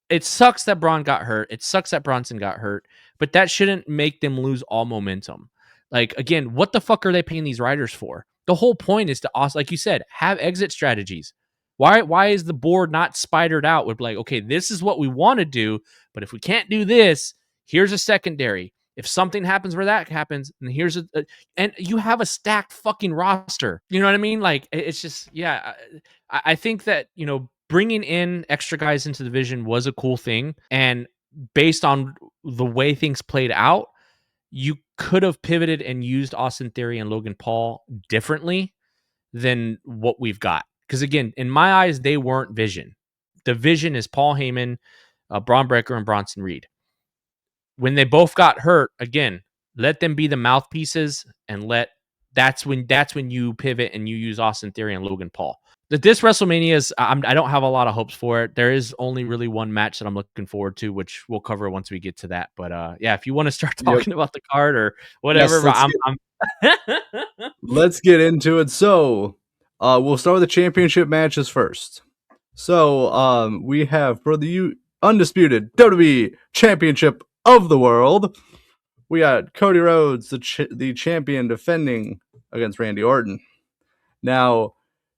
Speaker 3: It sucks that Braun got hurt. It sucks that Bronson got hurt, but that shouldn't make them lose all momentum. Like, again, what the fuck are they paying these writers for? The whole point is to, like you said, have exit strategies. Why is the board not spidered out with like, okay, this is what we want to do, but if we can't do this, here's a secondary. If something happens where that happens, and here's and you have a stacked fucking roster. You know what I mean? Like, it's just, yeah. I think that, bringing in extra guys into the division was a cool thing. And based on the way things played out, you could have pivoted and used Austin Theory and Logan Paul differently than what we've got. Because again, in my eyes, they weren't Vision. The Vision is Paul Heyman, Braun Breaker, and Bronson Reed. When they both got hurt, again, let them be the mouthpieces, and that's when you pivot and you use Austin Theory and Logan Paul. This WrestleMania is, I don't have a lot of hopes for it. There is only really one match that I'm looking forward to, which we'll cover once we get to that. But yeah, if you want to start talking about the card or whatever,
Speaker 2: yes, let's get into it. So we'll start with the championship matches first. So we have, for the undisputed WWE Championship of the World, we got Cody Rhodes, the champion, defending against Randy Orton. Now,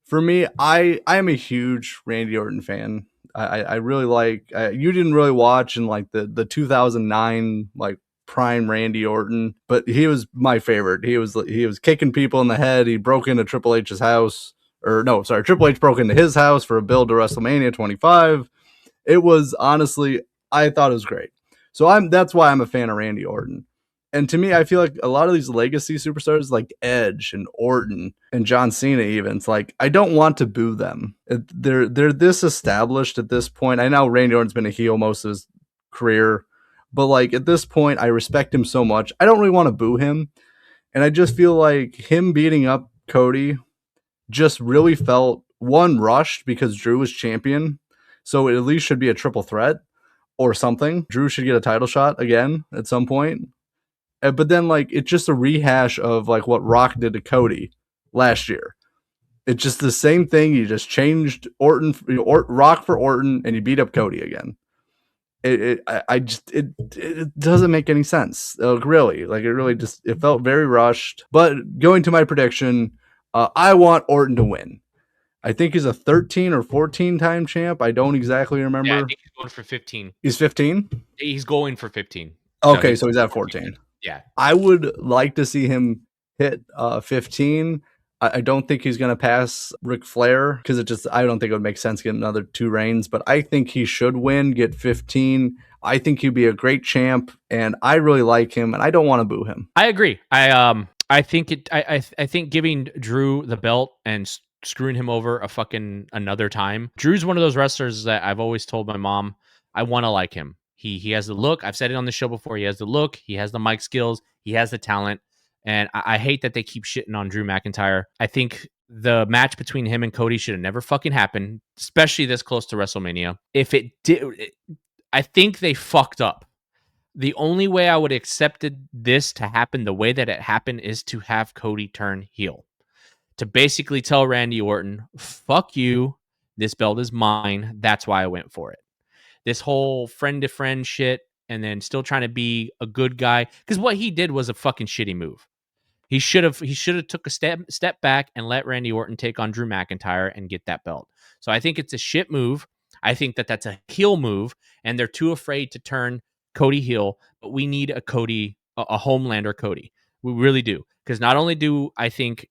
Speaker 2: for me, I am a huge Randy Orton fan. I really like. You didn't really watch in like the 2009 like prime Randy Orton, but he was my favorite. He was kicking people in the head. He broke into Triple H's house, or no, sorry, Triple H broke into his house for a build to WrestleMania 25. It was honestly, I thought it was great. So that's why I'm a fan of Randy Orton. And to me, I feel like a lot of these legacy superstars like Edge and Orton and John Cena, even, it's like, I don't want to boo them. They're this established at this point. I know Randy Orton's been a heel most of his career, but like at this point, I respect him so much. I don't really want to boo him. And I just feel like him beating up Cody just really felt, one, rushed because Drew was champion. So it at least should be a triple threat or something. Drew should get a title shot again at some point. But then, like, it's just a rehash of like what Rock did to Cody last year. It's just the same thing. You just changed Rock for Orton, and you beat up Cody again. It doesn't make any sense. Really, like, it felt very rushed. But going to my prediction, I want Orton to win. I think he's a 13 or 14 time champ. I don't exactly remember.
Speaker 3: Yeah, I think he's going for 15.
Speaker 2: He's 15?
Speaker 3: He's going for 15.
Speaker 2: Okay, so he's at 14.
Speaker 3: Yeah.
Speaker 2: I would like to see him hit 15. I don't think he's going to pass Ric Flair because I don't think it would make sense to get another 2 reigns, but I think he should win, get 15. I think he'd be a great champ, and I really like him, and I don't want to boo him.
Speaker 3: I agree. I think giving Drew the belt and screwing him over another time. Drew's one of those wrestlers that I've always told my mom I want to like him. He has the look. I've said it on the show before. He has the look. He has the mic skills. He has the talent. And I hate that they keep shitting on Drew McIntyre. I think the match between him and Cody should have never fucking happened, especially this close to WrestleMania. If it did, I think they fucked up. The only way I would have accepted this to happen the way that it happened is to have Cody turn heel. To basically tell Randy Orton, fuck you, this belt is mine. That's why I went for it. This whole friend-to-friend shit and then still trying to be a good guy. Because what he did was a fucking shitty move. He should have took a step back and let Randy Orton take on Drew McIntyre and get that belt. So I think it's a shit move. I think that's a heel move, and they're too afraid to turn Cody heel. But we need a Homelander Cody. We really do. Because not only do I think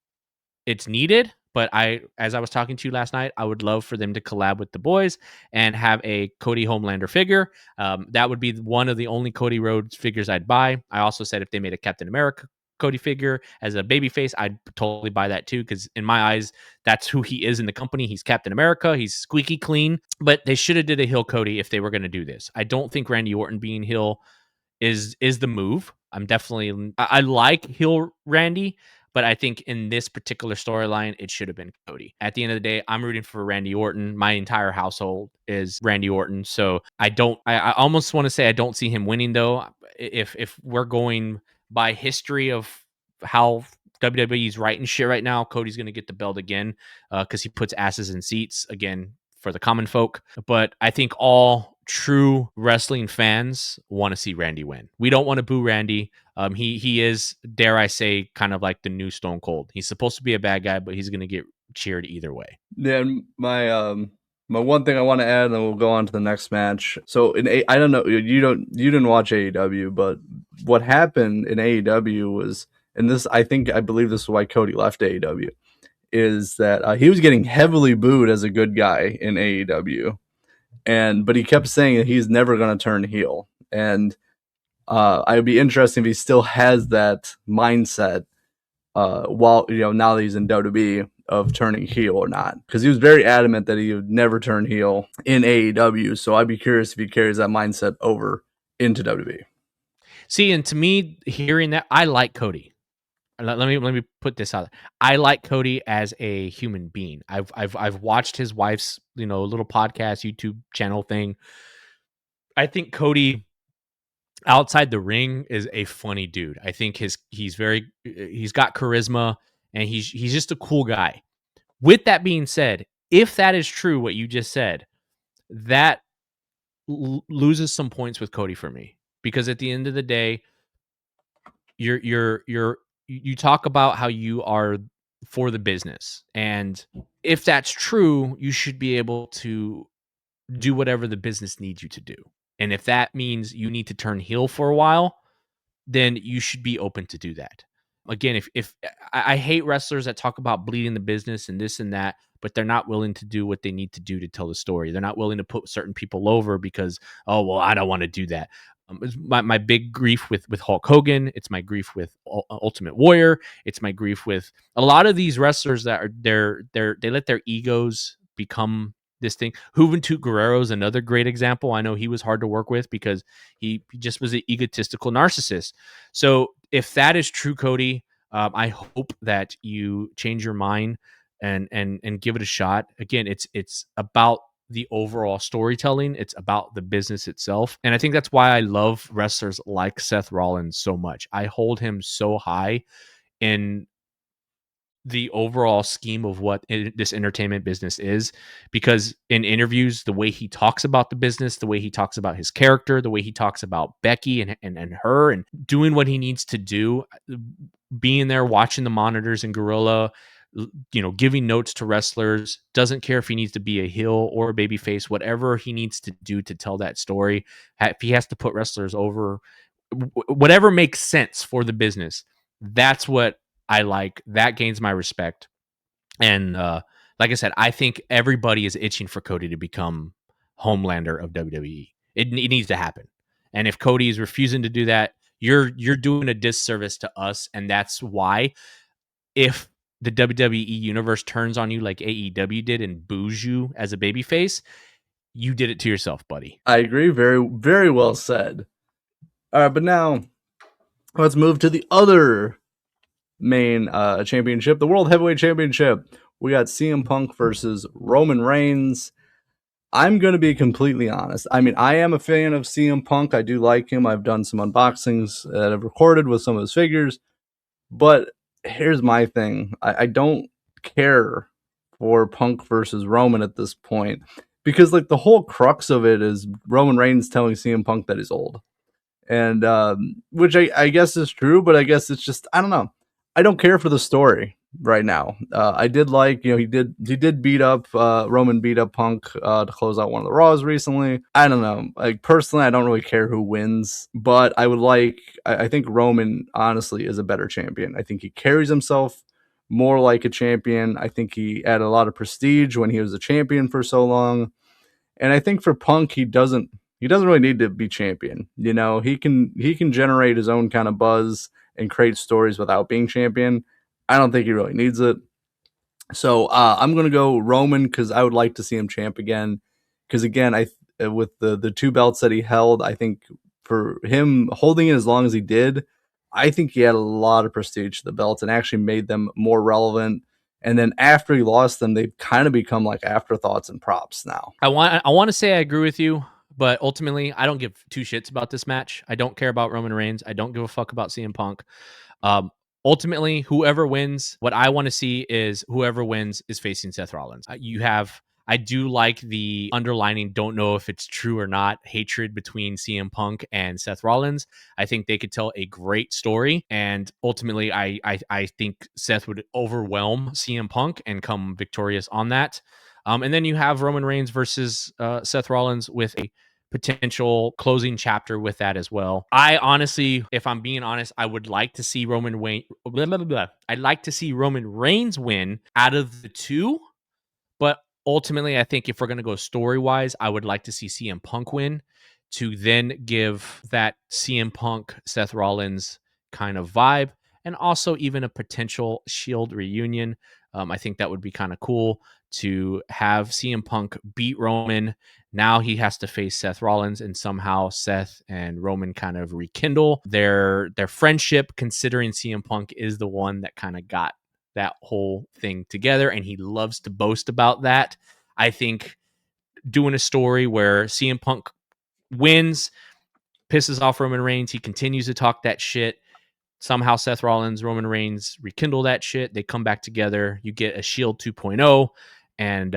Speaker 3: it's needed, but as I was talking to you last night, I would love for them to collab with the boys and have a Cody Homelander figure. That would be one of the only Cody Rhodes figures I'd buy. I also said if they made a Captain America Cody figure as a babyface, I'd totally buy that too, because in my eyes, that's who he is in the company. He's Captain America. He's squeaky clean. But they should have did a heel Cody if they were going to do this. I don't think Randy Orton being heel is the move. I like heel Randy, but I think in this particular storyline, it should have been Cody. At the end of the day, I'm rooting for Randy Orton. My entire household is Randy Orton. So I almost want to say I don't see him winning, though. If we're going by history of how WWE's writing shit right now, Cody's going to get the belt again because he puts asses in seats again for the common folk. But I think all true wrestling fans want to see Randy win. We don't want to boo Randy. He is, dare I say, kind of like the new Stone Cold. He's supposed to be a bad guy, but he's going to get cheered either way.
Speaker 2: Yeah, my one thing I want to add, and then we'll go on to the next match. So I don't know, you didn't watch AEW, but what happened in AEW was, and I believe this is why Cody left AEW, is that he was getting heavily booed as a good guy in AEW, but he kept saying that he's never going to turn heel, and I'd be interested if he still has that mindset while now that he's in WWE of turning heel or not, because he was very adamant that he would never turn heel in AEW. So I'd be curious if he carries that mindset over into WWE.
Speaker 3: See, and to me, hearing that, I like Cody. Let me put this out there. I like Cody as a human being. I've watched his wife's little podcast YouTube channel thing. I think Cody outside the ring is a funny dude. I think he's got charisma, and he's just a cool guy. With that being said, if that is true, what you just said, that loses some points with Cody for me, because at the end of the day, you talk about how you are for the business, and if that's true, you should be able to do whatever the business needs you to do. And if that means you need to turn heel for a while, then you should be open to do that. Again, if I hate wrestlers that talk about bleeding the business and this and that, but they're not willing to do what they need to do to tell the story. They're not willing to put certain people over because, oh, well, I don't want to do that. It's my big grief with Hulk Hogan. It's my grief with Ultimate Warrior. It's my grief with a lot of these wrestlers that are they let their egos become this thing. Juventud Guerrero is another great example. I know he was hard to work with because he just was an egotistical narcissist. So if that is true, Cody, I hope that you change your mind and give it a shot. Again, it's about the overall storytelling. It's about the business itself. And I think that's why I love wrestlers like Seth Rollins so much. I hold him so high in the overall scheme of what this entertainment business is, because in interviews, the way he talks about the business, the way he talks about his character, the way he talks about Becky and her and doing what he needs to do, being there, watching the monitors and Gorilla, giving notes to wrestlers, doesn't care if he needs to be a heel or a baby face, whatever he needs to do to tell that story. If he has to put wrestlers over, whatever makes sense for the business, that's what I like. That gains my respect. And like I said, I think everybody is itching for Cody to become Homelander of WWE. It needs to happen. And if Cody is refusing to do that, you're doing a disservice to us. And that's why, if the WWE universe turns on you like AEW did and boos you as a babyface, you did it to yourself, buddy.
Speaker 2: I agree. Very, very well said. All right, but now let's move to the other main championship, the World Heavyweight Championship. We got CM Punk versus Roman Reigns. I'm going to be completely honest. I mean, I am a fan of CM Punk. I do like him. I've done some unboxings that I've recorded with some of his figures. But here's my thing. I don't care for Punk versus Roman at this point, because like the whole crux of it is Roman Reigns telling CM Punk that he's old. And which I guess is true, but I guess it's just, I don't know. I don't care for the story right now. I did like, he did beat up Roman beat up Punk to close out one of the Raws recently. I don't know. Like personally, I don't really care who wins, but I think Roman honestly is a better champion. I think he carries himself more like a champion. I think he added a lot of prestige when he was a champion for so long. And I think for Punk, he doesn't really need to be champion. He can generate his own kind of buzz and create stories without being champion. I don't think he really needs it. So I'm going to go Roman, because I would like to see him champ again. Because again, with the two belts that he held, I think for him holding it as long as he did, I think he had a lot of prestige to the belts and actually made them more relevant. And then after he lost them, they've kind of become like afterthoughts and props now.
Speaker 3: I want to say I agree with you, but ultimately, I don't give two shits about this match. I don't care about Roman Reigns. I don't give a fuck about CM Punk. Ultimately, whoever wins, what I want to see is whoever wins is facing Seth Rollins. I do like the underlining, don't know if it's true or not, hatred between CM Punk and Seth Rollins. I think they could tell a great story. And ultimately, I think Seth would overwhelm CM Punk and come victorious on that. And then you have Roman Reigns versus Seth Rollins with a potential closing chapter with that as well. I honestly, if I'm being honest, I would like to see Roman Reigns. I'd like to see Roman Reigns win out of the two, but ultimately, I think if we're going to go story-wise, I would like to see CM Punk win to then give that CM Punk Seth Rollins kind of vibe, and also even a potential Shield reunion. I think that would be kind of cool to have CM Punk beat Roman. Now he has to face Seth Rollins, and somehow Seth and Roman kind of rekindle their friendship, considering CM Punk is the one that kind of got that whole thing together, and he loves to boast about that. I think doing a story where CM Punk wins, pisses off Roman Reigns, he continues to talk that shit. Somehow Seth Rollins, Roman Reigns rekindle that shit. They come back together. You get a Shield 2.0, and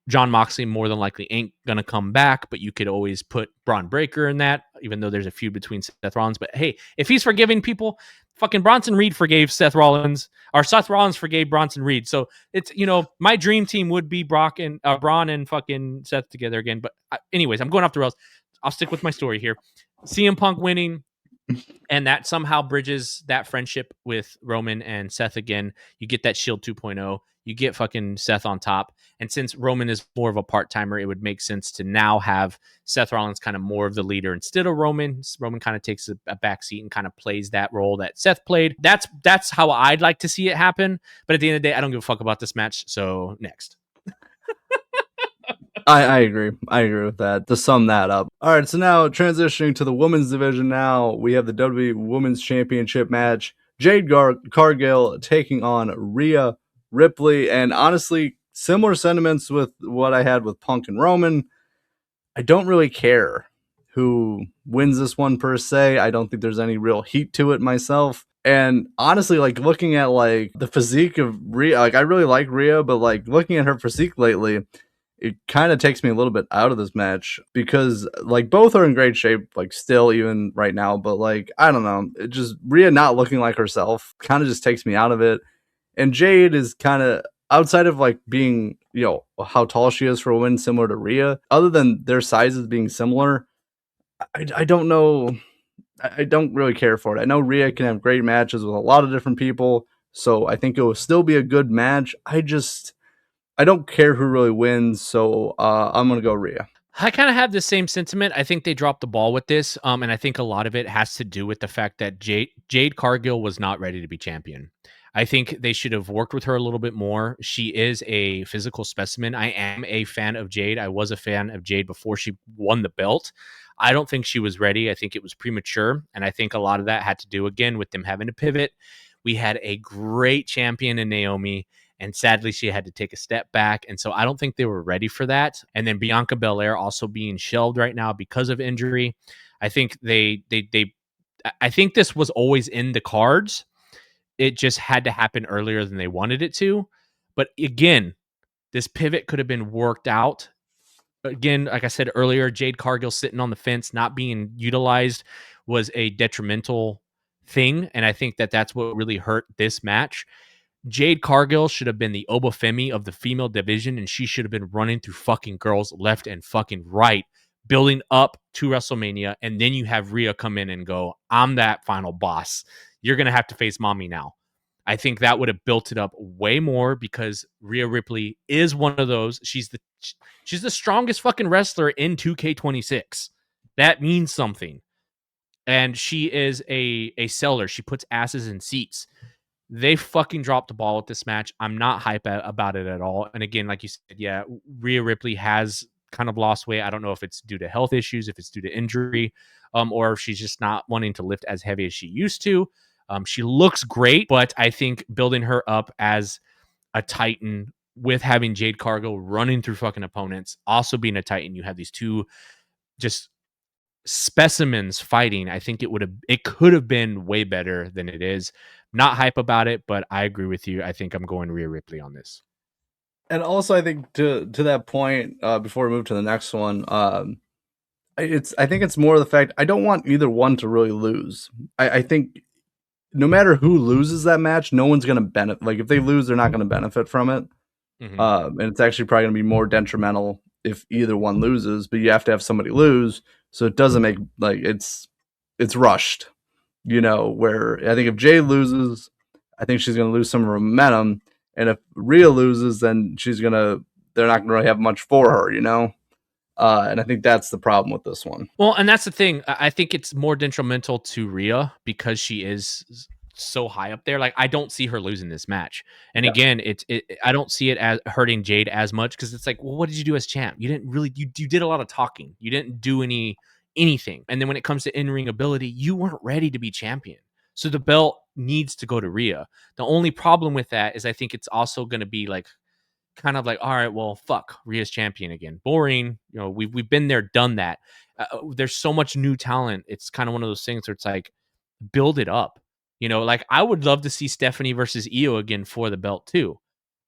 Speaker 3: John Moxley more than likely ain't going to come back, but you could always put Braun Breaker in that, even though there's a feud between Seth Rollins. But hey, if he's forgiving people, fucking Bronson Reed forgave Seth Rollins, or Seth Rollins forgave Bronson Reed. So it's, my dream team would be Braun and fucking Seth together again. But anyways, I'm going off the rails. I'll stick with my story here. CM Punk winning, and that somehow bridges that friendship with Roman and Seth again. You get that Shield 2.0. You get fucking Seth on top. And since Roman is more of a part-timer, it would make sense to now have Seth Rollins kind of more of the leader instead of Roman. Roman kind of takes a back seat and kind of plays that role that Seth played. That's how I'd like to see it happen. But at the end of the day, I don't give a fuck about this match. So next.
Speaker 2: I agree. I agree with that. To sum that up. All right, so now transitioning to the women's division now, we have the WWE Women's Championship match. Jade Cargill taking on Rhea Ripley. And honestly, similar sentiments with what I had with Punk and Roman. I don't really care who wins this one per se. I don't think there's any real heat to it myself. And honestly, like looking at like the physique of Rhea, like I really like Rhea, but like looking at her physique lately, it kind of takes me a little bit out of this match because like both are in great shape, like still even right now. But like, I don't know, it just Rhea not looking like herself kind of just takes me out of it. And Jade is kind of outside of like being, how tall she is for a woman, similar to Rhea, other than their sizes being similar. I don't know. I don't really care for it. I know Rhea can have great matches with a lot of different people. So I think it will still be a good match. I don't care who really wins, so I'm going to go Rhea.
Speaker 3: I kind of have the same sentiment. I think they dropped the ball with this, and I think a lot of it has to do with the fact that Jade Cargill was not ready to be champion. I think they should have worked with her a little bit more. She is a physical specimen. I am a fan of Jade. I was a fan of Jade before she won the belt. I don't think she was ready. I think it was premature, and I think a lot of that had to do, again, with them having to pivot. We had a great champion in Naomi, and sadly, she had to take a step back. And so I don't think they were ready for that. And then Bianca Belair also being shelved right now because of injury. I think I think this was always in the cards. It just had to happen earlier than they wanted it to. But again, this pivot could have been worked out. Again, like I said earlier, Jade Cargill sitting on the fence, not being utilized was a detrimental thing. And I think that that's what really hurt this match. Jade Cargill should have been the Obafemi of the female division, and she should have been running through fucking girls left and fucking right, building up to WrestleMania. And then you have Rhea come in and go, I'm that final boss. You're going to have to face mommy now. I think that would have built it up way more because Rhea Ripley is one of those. She's the strongest fucking wrestler in 2K26. That means something. And she is a seller. She puts asses in seats. They fucking dropped the ball with this match. I'm not hype about it at all. And again, like you said, yeah, Rhea Ripley has kind of lost weight. I don't know if it's due to health issues, if it's due to injury, or if she's just not wanting to lift as heavy as she used to. She looks great, but I think building her up as a Titan with having Jade Cargill running through fucking opponents, also being a Titan, you have these two just specimens fighting. I think it could have been way better than it is. Not hype about it, but I agree with you. I think I'm going Rhea Ripley on this.
Speaker 2: And also, I think to that point, before we move to the next one, I think it's more the fact I don't want either one to really lose. I think no matter who loses that match, no one's going to benefit. Like if they lose, they're not going to benefit from it. Mm-hmm. And it's actually probably going to be more detrimental if either one loses. But you have to have somebody lose, so it doesn't make like it's rushed. Where I think if Jay loses, I think she's going to lose some of her momentum. And if Rhea loses, then they're not going to really have much for her, And I think that's the problem with this one.
Speaker 3: Well, and that's the thing. I think it's more detrimental to Rhea because she is so high up there. Like, I don't see her losing this match. And again, I don't see it as hurting Jade as much because it's like, well, what did you do as champ? You didn't really, you did a lot of talking. You didn't do anything. And then when it comes to in-ring ability, you weren't ready to be champion. So the belt needs to go to Rhea. The only problem with that is I think it's also going to be like, kind of like, all right, well, fuck, Rhea's champion again. Boring. We've been there, done that. There's so much new talent. It's kind of one of those things where it's like, build it up. Like I would love to see Stephanie versus Io again for the belt too.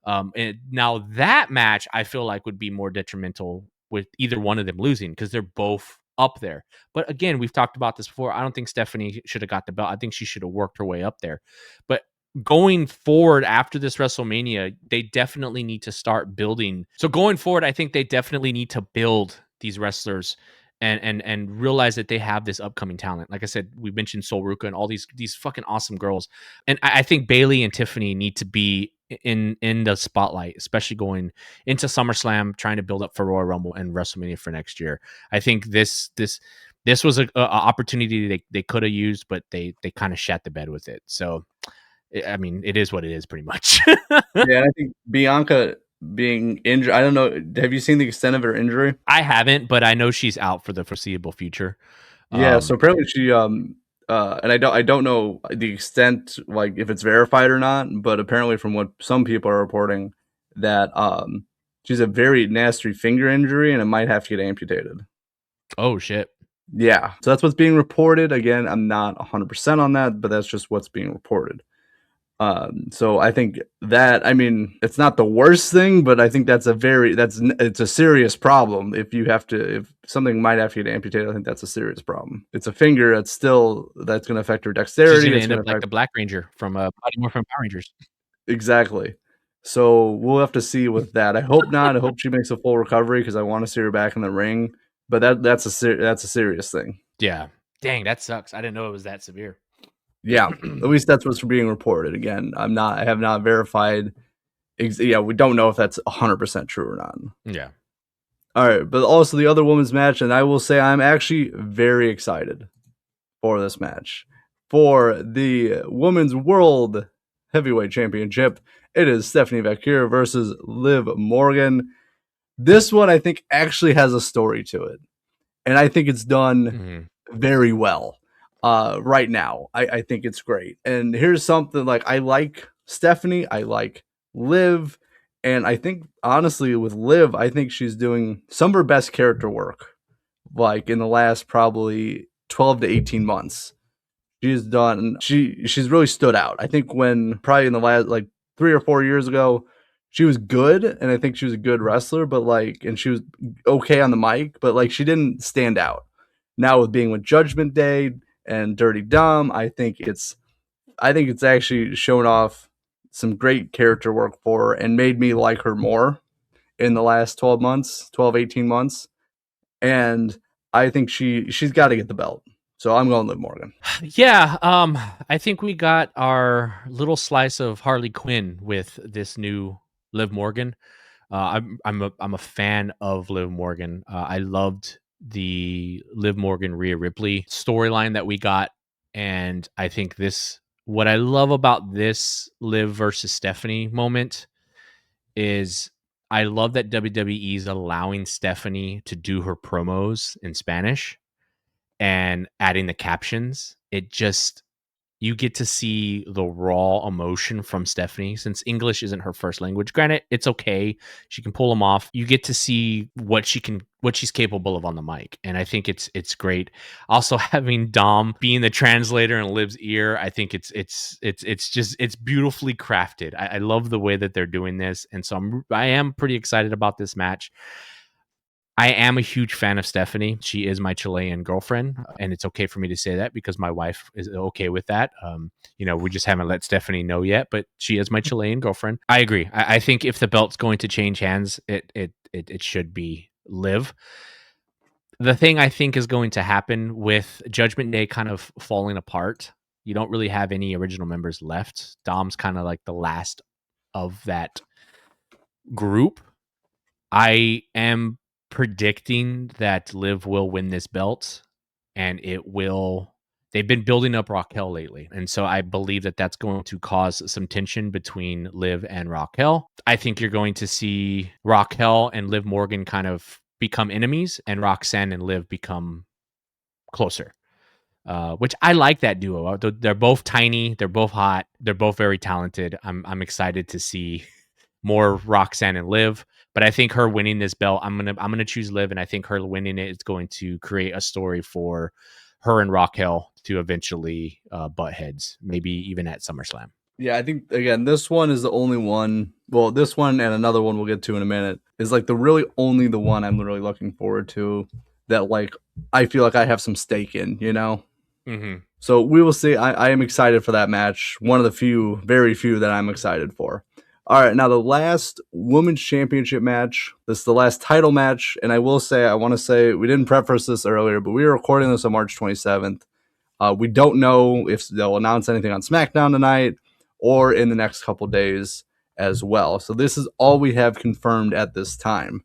Speaker 3: And now that match, I feel like would be more detrimental with either one of them losing because they're both up there. But again, we've talked about this before. I don't think Stephanie should have got the belt. I think she should have worked her way up there. But going forward after this WrestleMania, they definitely need to start building. So going forward, I think they definitely need to build these wrestlers and realize that they have this upcoming talent. Like I said, we mentioned Sol Ruka and all these fucking awesome girls. And I think Bayley and Tiffany need to be in the spotlight, especially going into SummerSlam, trying to build up for Royal Rumble and WrestleMania for next year. I think this was a opportunity they could have used, but they kind of shat the bed with it. So I mean, it is what it is, pretty much.
Speaker 2: Yeah, and I think Bianca being injured. I don't know. Have you seen the extent of her injury?
Speaker 3: I haven't, but I know she's out for the foreseeable future.
Speaker 2: Yeah, so apparently she and I don't know the extent, like if it's verified or not, but apparently from what some people are reporting that she's a very nasty finger injury and it might have to get amputated.
Speaker 3: Oh shit.
Speaker 2: Yeah, so that's what's being reported. Again, I'm not 100% on that, but that's just what's being reported. So I think that, I mean, it's not the worst thing, but I think it's a serious problem. If something might have to get amputated, I think that's a serious problem. It's a finger that's going to affect her dexterity.
Speaker 3: She's
Speaker 2: It's
Speaker 3: gonna end up like the Black Ranger from Mighty Morphin Power Rangers.
Speaker 2: Exactly. So we'll have to see with that. I hope not. I hope she makes a full recovery because I want to see her back in the ring. But that's a serious thing.
Speaker 3: Yeah. Dang, that sucks. I didn't know it was that severe.
Speaker 2: Yeah, at least that's what's being reported. Again, I have not verified. Yeah, we don't know if that's 100% true or not.
Speaker 3: Yeah.
Speaker 2: All right, but also the other women's match, and I will say I'm actually very excited for this match. For the Women's World Heavyweight Championship, it is Stephanie Vaquer versus Liv Morgan. This one, I think, actually has a story to it, and I think it's done very well. Right now, I think it's great. And here's something, like, I like Stephanie, I like Liv, and I think honestly with Liv, I think she's doing some of her best character work, like in the last probably 12 to 18 months. She's really stood out. I think when probably in the last like 3 or 4 years ago, she was good, and I think she was a good wrestler, but and she was okay on the mic, but like she didn't stand out. Now with being with Judgment Day and Dirty Dom, I think it's actually shown off some great character work for her and made me like her more in the last 18 months. And I think she's got to get the belt. So I'm going Liv Morgan.
Speaker 3: Yeah, I think we got our little slice of Harley Quinn with this new Liv Morgan. I'm a fan of Liv Morgan. I loved the Liv Morgan Rhea Ripley storyline that we got, and I think what I love about this Liv versus Stephanie moment is I love that WWE is allowing Stephanie to do her promos in Spanish and adding the captions. You get to see the raw emotion from Stephanie, since English isn't her first language. Granted, it's okay. She can pull them off. You get to see what she's capable of on the mic. And I think it's great. Also having Dom being the translator in Liv's ear, I think it's beautifully crafted. I love the way that they're doing this. And so I am pretty excited about this match. I am a huge fan of Stephanie. She is my Chilean girlfriend, and it's okay for me to say that because my wife is okay with that. We just haven't let Stephanie know yet, but she is my Chilean girlfriend. I agree. I think if the belt's going to change hands, it should be Liv. The thing I think is going to happen with Judgment Day kind of falling apart, you don't really have any original members left. Dom's kind of like the last of that group. I am predicting that Liv will win this belt, and they've been building up Raquel lately, and so I believe that that's going to cause some tension between Liv and Raquel. I think you're going to see Raquel and Liv Morgan kind of become enemies, and Roxanne and Liv become closer, which I like that duo. They're both tiny, they're both hot, they're both very talented. I'm excited to see more Roxanne and Liv. But I think her winning this belt, I'm gonna choose Liv, and I think her winning it is going to create a story for her and Raquel to eventually butt heads, maybe even at SummerSlam.
Speaker 2: Yeah, I think again, this one is the only one. Well, this one and another one we'll get to in a minute is like only the one I'm really looking forward to. That like I feel like I have some stake in, you know.
Speaker 3: Mm-hmm.
Speaker 2: So we will see. I am excited for that match. One of the few, very few that I'm excited for. All right, now the last women's championship match. This is the last title match, and I will say, I want to say we didn't preface this earlier, but we were recording this on March 27th. We don't know if they'll announce anything on SmackDown tonight or in the next couple days as well. So this is all we have confirmed at this time.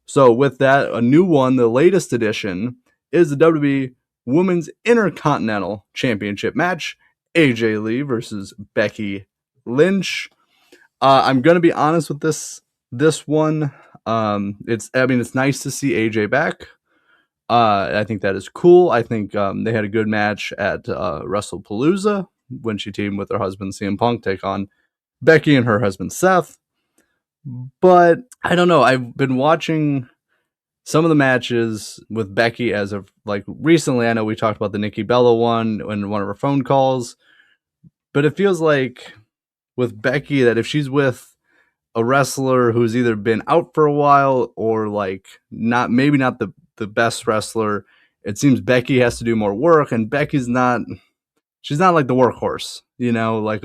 Speaker 2: So with that, a new one, the latest edition, is the WWE Women's Intercontinental Championship match. AJ Lee versus Becky Lynch. I'm gonna be honest with this one. It's nice to see AJ back. I think that is cool. I think they had a good match at WrestlePalooza when she teamed with her husband CM Punk take on Becky and her husband Seth. But I don't know. I've been watching some of the matches with Becky as of like recently. I know we talked about the Nikki Bella one in one of her phone calls, but it feels like with Becky that if she's with a wrestler who's either been out for a while or like maybe not the best wrestler, it seems Becky has to do more work, and she's not like the workhorse, you know, like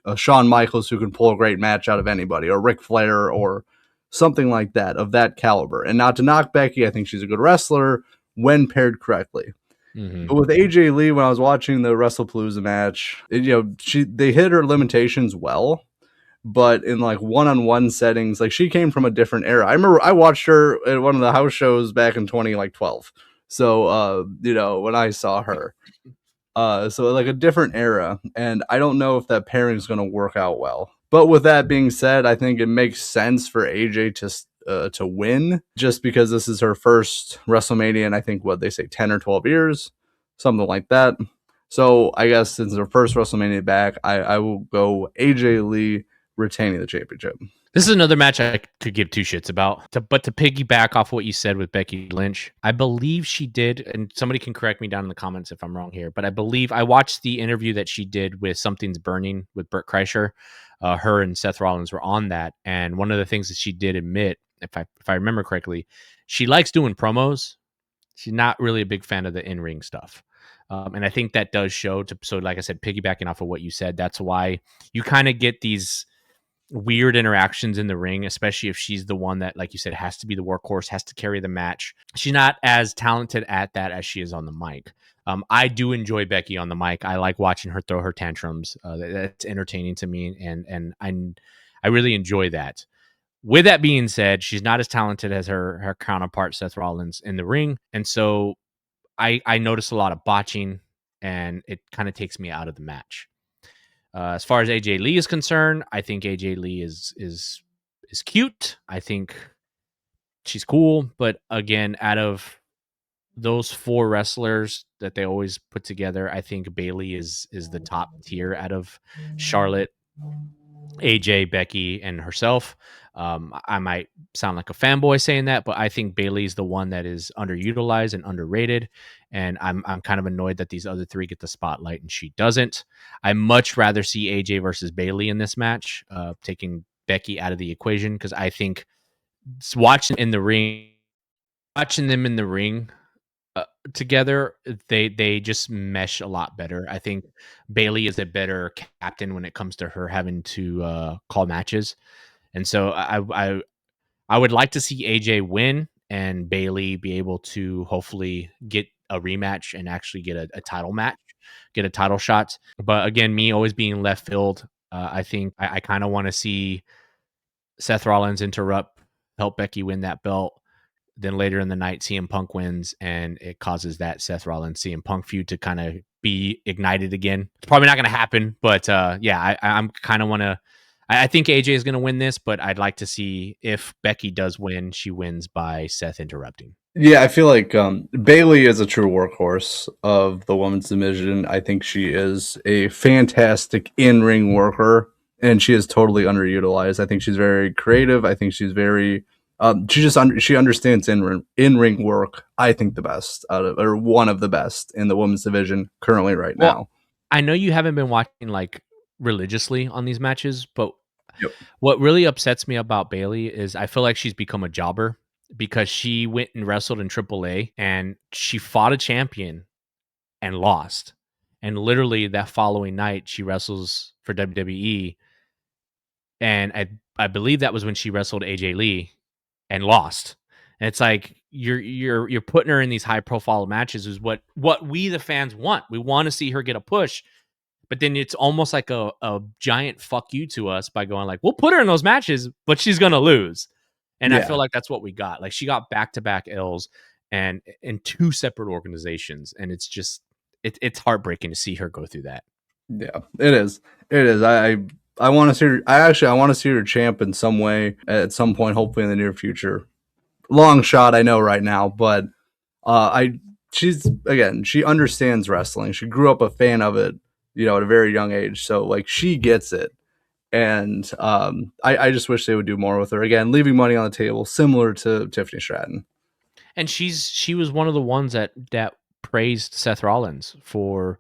Speaker 2: a Shawn Michaels who can pull a great match out of anybody, or Ric Flair or something like that of that caliber. And not to knock Becky, I think she's a good wrestler when paired correctly.
Speaker 3: Mm-hmm.
Speaker 2: But with AJ Lee, when I was watching the WrestlePalooza match, they hit her limitations well, but in like one-on-one settings, like she came from a different era. I remember I watched her at one of the house shows back in 2012. So when I saw her. So like a different era, and I don't know if that pairing is going to work out well. But with that being said, I think it makes sense for AJ to win, just because this is her first WrestleMania in I think what they say 10 or 12 years, something like that. So I guess since her first WrestleMania back, I will go AJ Lee retaining the championship.
Speaker 3: This is another match I could give two shits about. But to piggyback off what you said with Becky Lynch, I believe she did, and somebody can correct me down in the comments if I'm wrong here, but I believe I watched the interview that she did with Something's Burning with Burt Kreischer. Her and Seth Rollins were on that, and one of the things that she did admit, if I remember correctly, she likes doing promos. She's not really a big fan of the in-ring stuff. And I think that does show. So like I said, piggybacking off of what you said, that's why you kind of get these weird interactions in the ring, especially if she's the one that, like you said, has to be the workhorse, has to carry the match. She's not as talented at that as she is on the mic. I do enjoy Becky on the mic. I like watching her throw her tantrums. That's entertaining to me, and I really enjoy that. With that being said, she's not as talented as her counterpart Seth Rollins in the ring, and so I notice a lot of botching, and it kind of takes me out of the match. As far as AJ Lee is concerned, I think AJ Lee is cute. I think she's cool, but again, out of those four wrestlers that they always put together, I think Bayley is the top tier out of Charlotte, AJ, Becky, and herself. I might sound like a fanboy saying that, but I think Bayley's the one that is underutilized and underrated. And I'm kind of annoyed that these other three get the spotlight and she doesn't. I much rather see AJ versus Bayley in this match, taking Becky out of the equation, because I think watching them in the ring together, they just mesh a lot better. I think Bayley is a better captain when it comes to her having to call matches. And so I would like to see AJ win and Bayley be able to hopefully get a rematch and actually get a title match, get a title shot. But again, me always being left field, I think I kind of want to see Seth Rollins help Becky win that belt. Then later in the night, CM Punk wins, and it causes that Seth Rollins CM Punk feud to kind of be ignited again. It's probably not going to happen, but I'm kind of want to. I think AJ is going to win this, but I'd like to see if Becky does win, she wins by Seth interrupting.
Speaker 2: Yeah, I feel like Bayley is a true workhorse of the women's division. I think she is a fantastic in-ring worker, and she is totally underutilized. I think she's very creative. I think she's very she understands in-ring work. I think the best or one of the best in the women's division currently right now.
Speaker 3: I know you haven't been watching like religiously on these matches, but
Speaker 2: Yep.
Speaker 3: what really upsets me about Bailey is I feel like she's become a jobber because she went and wrestled in AAA and she fought a champion and lost. And literally that following night, she wrestles for WWE, and I believe that was when she wrestled AJ Lee and lost. And it's like you're putting her in these high profile matches is what we the fans want. We want to see her get a push, but then it's almost like a giant fuck you to us by going like, we'll put her in those matches, but she's gonna lose. And I feel like that's what we got. Like she got back-to-back L's and in two separate organizations, and it's just it's heartbreaking to see her go through that.
Speaker 2: Yeah, it is. It is. I want to see her. I want to see her champ in some way at some point, hopefully in the near future. Long shot, I know right now, but she's again, she understands wrestling. She grew up a fan of it, at a very young age. So like she gets it. And I just wish they would do more with her. Again, leaving money on the table, similar to Tiffany Stratton.
Speaker 3: And she was one of the ones that praised Seth Rollins for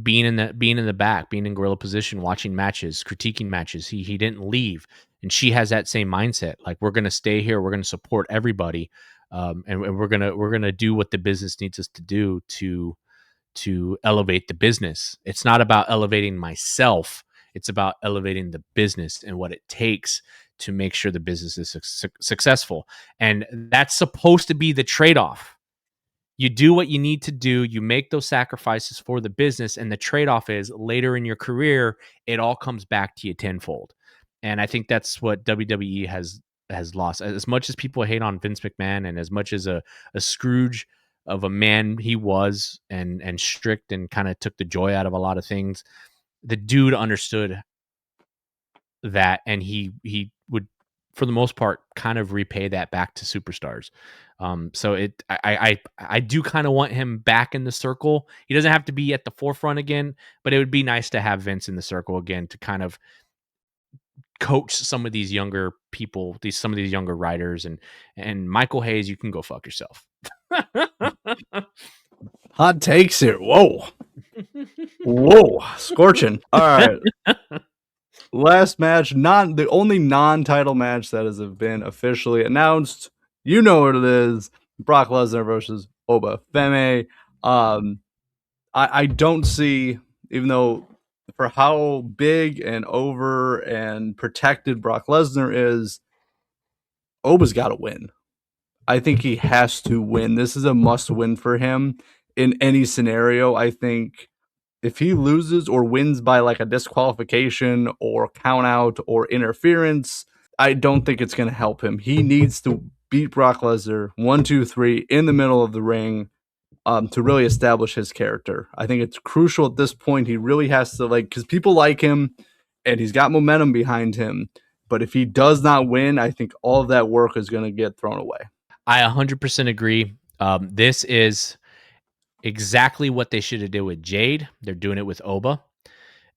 Speaker 3: being in the back, being in gorilla position, watching matches, critiquing matches. He didn't leave, and she has that same mindset. Like we're gonna stay here, we're gonna support everybody, and we're gonna do what the business needs us to do to elevate the business. It's not about elevating myself. It's about elevating the business and what it takes to make sure the business is successful. And that's supposed to be the trade-off. You do what you need to do. You make those sacrifices for the business. And the trade-off is later in your career, it all comes back to you tenfold. And I think that's what WWE has lost. As much as people hate on Vince McMahon and as much as a Scrooge of a man he was and strict and kind of took the joy out of a lot of things, the dude understood that, and he would, for the most part, kind of repay that back to superstars. So I do kind of want him back in the circle. He doesn't have to be at the forefront again, but it would be nice to have Vince in the circle again to kind of coach some of these younger people, some of these younger writers, and Michael Hayes, you can go fuck yourself.
Speaker 2: Hot takes here. Whoa. Whoa. Scorching. All right. Last match, the only non-title match that has been officially announced. You know what it is. Brock Lesnar versus Oba Femi. I don't see, even though for how big and over and protected Brock Lesnar is, Oba's got to win. I think he has to win. This is a must-win for him in any scenario. I think if he loses or wins by like a disqualification or count out or interference, I don't think it's going to help him. He needs to beat Brock Lesnar 1, 2, 3 in the middle of the ring to really establish his character. I think it's crucial at this point. He really has to, because people like him and he's got momentum behind him. But if he does not win, I think all of that work is going to get thrown away.
Speaker 3: I 100% agree. This is exactly what they should have did with Jade. They're doing it with Oba.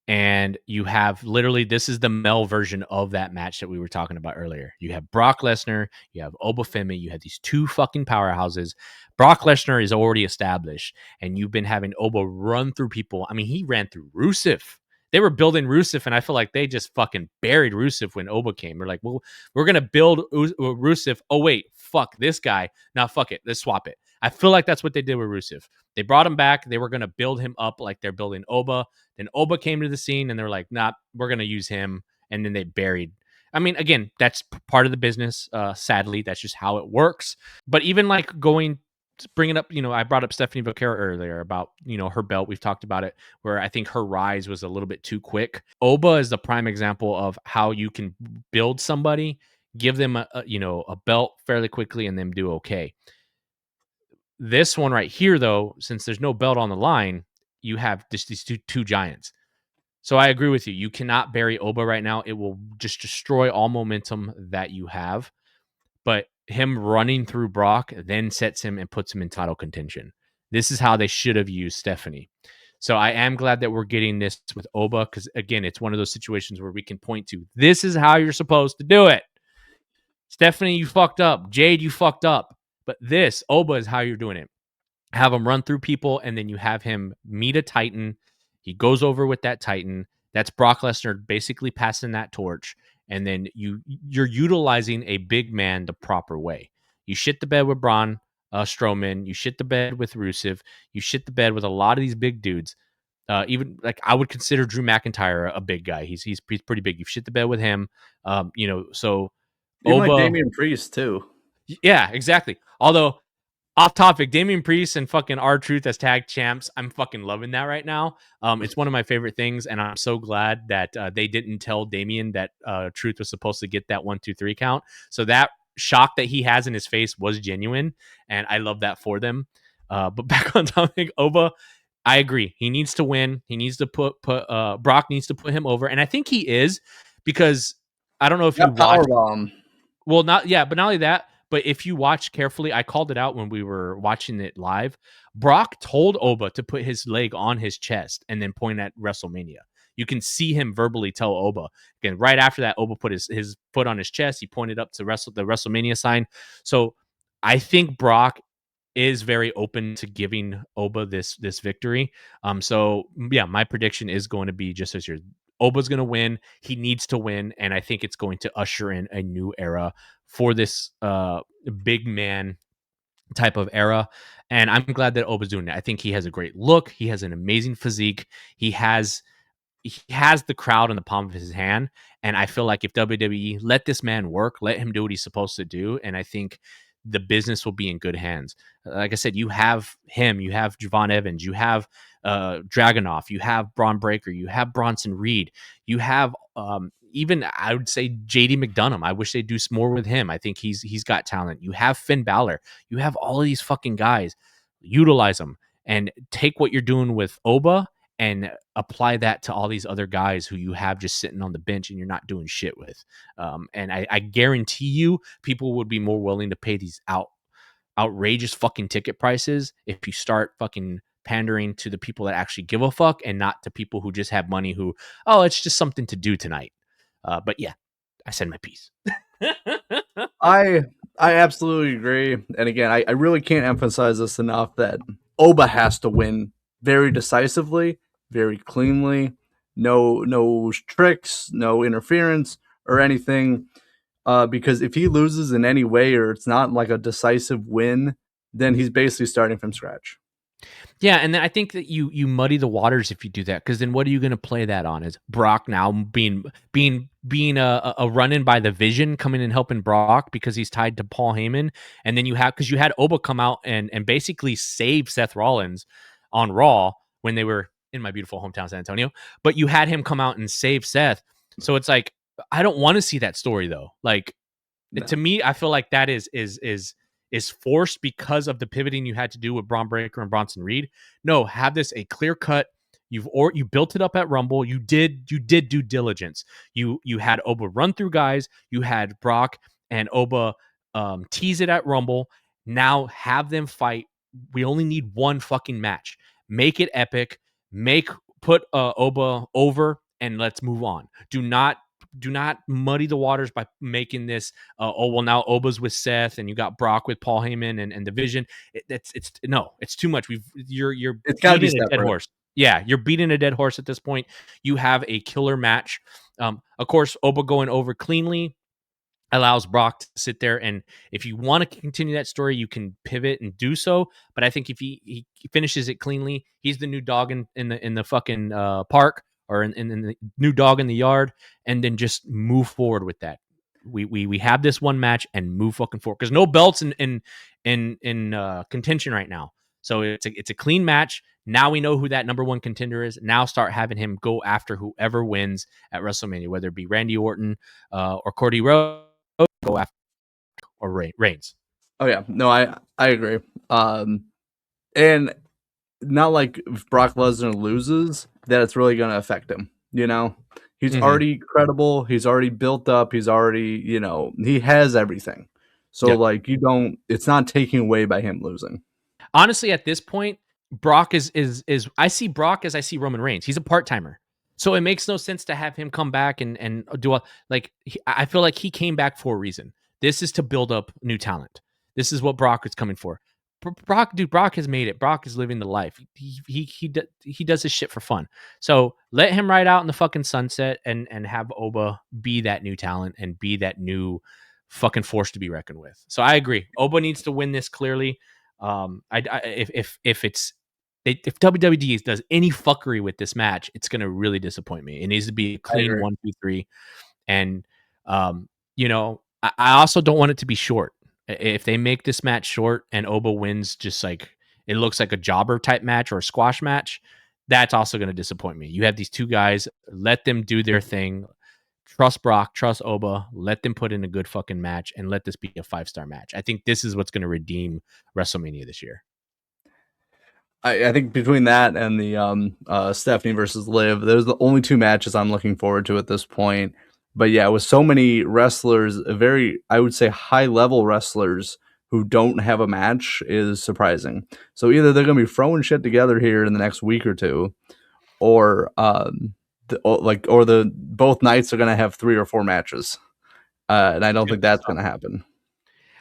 Speaker 3: And you have literally, this is the male version of that match that we were talking about earlier. You have Brock Lesnar, you have Oba Femi, you have these two fucking powerhouses. Brock Lesnar is already established, and you've been having Oba run through people. I mean, he ran through Rusev. They were building Rusev, and I feel like they just fucking buried Rusev when Oba came. They're like, well, we're going to build Rusev. Oh, wait, fuck this guy. Now, fuck it. Let's swap it. I feel like that's what they did with Rusev. They brought him back. They were going to build him up like they're building Oba. Then Oba came to the scene, and they're like, nah, we're going to use him. And then they buried. I mean, again, that's part of the business. Sadly, that's just how it works. But even like bringing up, I brought up Stephanie Vaquero earlier about, her belt. We've talked about it, where I think her rise was a little bit too quick. Oba is the prime example of how you can build somebody, give them a belt fairly quickly, and then do okay. This one right here, though, since there's no belt on the line, you have just these two giants. So I agree with you. You cannot bury Oba right now. It will just destroy all momentum that you have. But him running through Brock then sets him and puts him in title contention. This is how they should have used Stephanie. So I am glad that we're getting this with Oba, because, again, it's one of those situations where we can point to, this is how you're supposed to do it. Stephanie, you fucked up. Jade, you fucked up. But this, Oba, is how you're doing it. Have him run through people, and then you have him meet a Titan. He goes over with that Titan. That's Brock Lesnar basically passing that torch, and then you're utilizing a big man the proper way. You shit the bed with Braun Strowman, you shit the bed with Rusev, you shit the bed with a lot of these big dudes. Even like I would consider Drew McIntyre a big guy. He's pretty big. You've shit the bed with him. So
Speaker 2: Even like
Speaker 3: Oba,
Speaker 2: Damian Priest too.
Speaker 3: yeah, exactly. Although off topic, Damian Priest and fucking R-Truth as tag champs. I'm fucking loving that right now. It's one of my favorite things, and I'm so glad that they didn't tell Damian that Truth was supposed to get that 1, 2, 3 count. So that shock that he has in his face was genuine, and I love that for them. But back on topic, Oba, I agree. He needs to win. He needs to put Brock needs to put him over, and I think he is, because I don't know if you watched.
Speaker 2: Powerbomb.
Speaker 3: Well, but not only that, but if you watch carefully, I called it out when we were watching it live. Brock told Oba to put his leg on his chest and then point at WrestleMania. You can see him verbally tell Oba. Again, right after that, Oba put his foot on his chest. He pointed up to the WrestleMania sign. So I think Brock is very open to giving Oba this victory. So yeah, my prediction is going to be just as yours. Oba's going to win. He needs to win, and I think it's going to usher in a new era for this big man type of era. And I'm glad that Oba's doing it. I think he has a great look. He has an amazing physique. He has the crowd in the palm of his hand. And I feel like if WWE let this man work, let him do what he's supposed to do, and I think the business will be in good hands. Like I said, you have him, you have Javon Evans, you have Dragunov, you have Braun Breaker, you have Bronson Reed, you have even I would say JD McDonough. I wish they'd do more with him. I think he's got talent. You have Finn Balor. You have all of these fucking guys. Utilize them and take what you're doing with Oba and apply that to all these other guys who you have just sitting on the bench and you're not doing shit with. And I guarantee you people would be more willing to pay these outrageous fucking ticket prices if you start fucking pandering to the people that actually give a fuck and not to people who just have money who, oh, it's just something to do tonight. But yeah, I said my piece.
Speaker 2: I absolutely agree. And again, I really can't emphasize this enough that Oba has to win very decisively, very cleanly, no tricks, no interference or anything. Because if he loses in any way or it's not like a decisive win, then he's basically starting from scratch.
Speaker 3: Yeah, and then I think that you muddy the waters if you do that, because then what are you going to play that on? Is Brock now being a run-in by the Vision coming and helping Brock because he's tied to Paul Heyman, and then you had Oba come out and basically save Seth Rollins on Raw when they were in my beautiful hometown San Antonio, but you had him come out and save Seth. So it's like I don't want to see that story though. Like to me, I feel like that is forced because of the pivoting you had to do with Braun Breaker and Bronson Reed. No, have this a clear cut. You built it up at Rumble. You did due diligence. You had Oba run through guys. You had Brock and Oba tease it at Rumble. Now have them fight. We only need one fucking match. Make it epic. Put Oba over and let's move on. Do not muddy the waters by making this now Oba's with Seth and you got Brock with Paul Heyman and the Vision. It's too much. You're
Speaker 2: It's got to be
Speaker 3: beating a dead horse. Yeah, you're beating a dead horse at this point. You have a killer match. Of course, Oba going over cleanly allows Brock to sit there, and if you want to continue that story, you can pivot and do so. But I think if he finishes it cleanly, he's the new dog in the fucking park, or in the new dog in the yard, and then just move forward with that. We have this one match and move fucking forward, because no belts in contention right now. So it's a clean match. Now we know who that number one contender is. Now start having him go after whoever wins at WrestleMania, whether it be Randy Orton or Cody Rhodes, go after or Reigns.
Speaker 2: Oh yeah, no, I agree. And not like if Brock Lesnar loses that it's really going to affect him. You know, he's already credible. He's already built up. He's already, he has everything. So it's not taken away by him losing.
Speaker 3: Honestly, at this point, Brock is I see Brock as I see Roman Reigns. He's a part-timer. So it makes no sense to have him come back and do I feel like he came back for a reason. This is to build up new talent. This is what Brock is coming for. Brock has made it. Brock is living the life. He does his shit for fun. So let him ride out in the fucking sunset and have Oba be that new talent and be that new fucking force to be reckoned with. So I agree. Oba needs to win this clearly. If WWE does any fuckery with this match, it's gonna really disappoint me. It needs to be a clean 1-2-3. And I also don't want it to be short. If they make this match short and Oba wins, just like it looks like a jobber type match or a squash match, that's also going to disappoint me. You have these two guys, let them do their thing. Trust Brock, trust Oba, let them put in a good fucking match and let this be a 5-star match. I think this is what's going to redeem WrestleMania this year.
Speaker 2: I think between that and the Stephanie versus Liv, those are the only two matches I'm looking forward to at this point. But yeah, with so many wrestlers, very, I would say, high-level wrestlers who don't have a match is surprising. So either they're going to be throwing shit together here in the next week or two, or both nights are going to have 3 or 4 matches, and I don't think that's going to happen.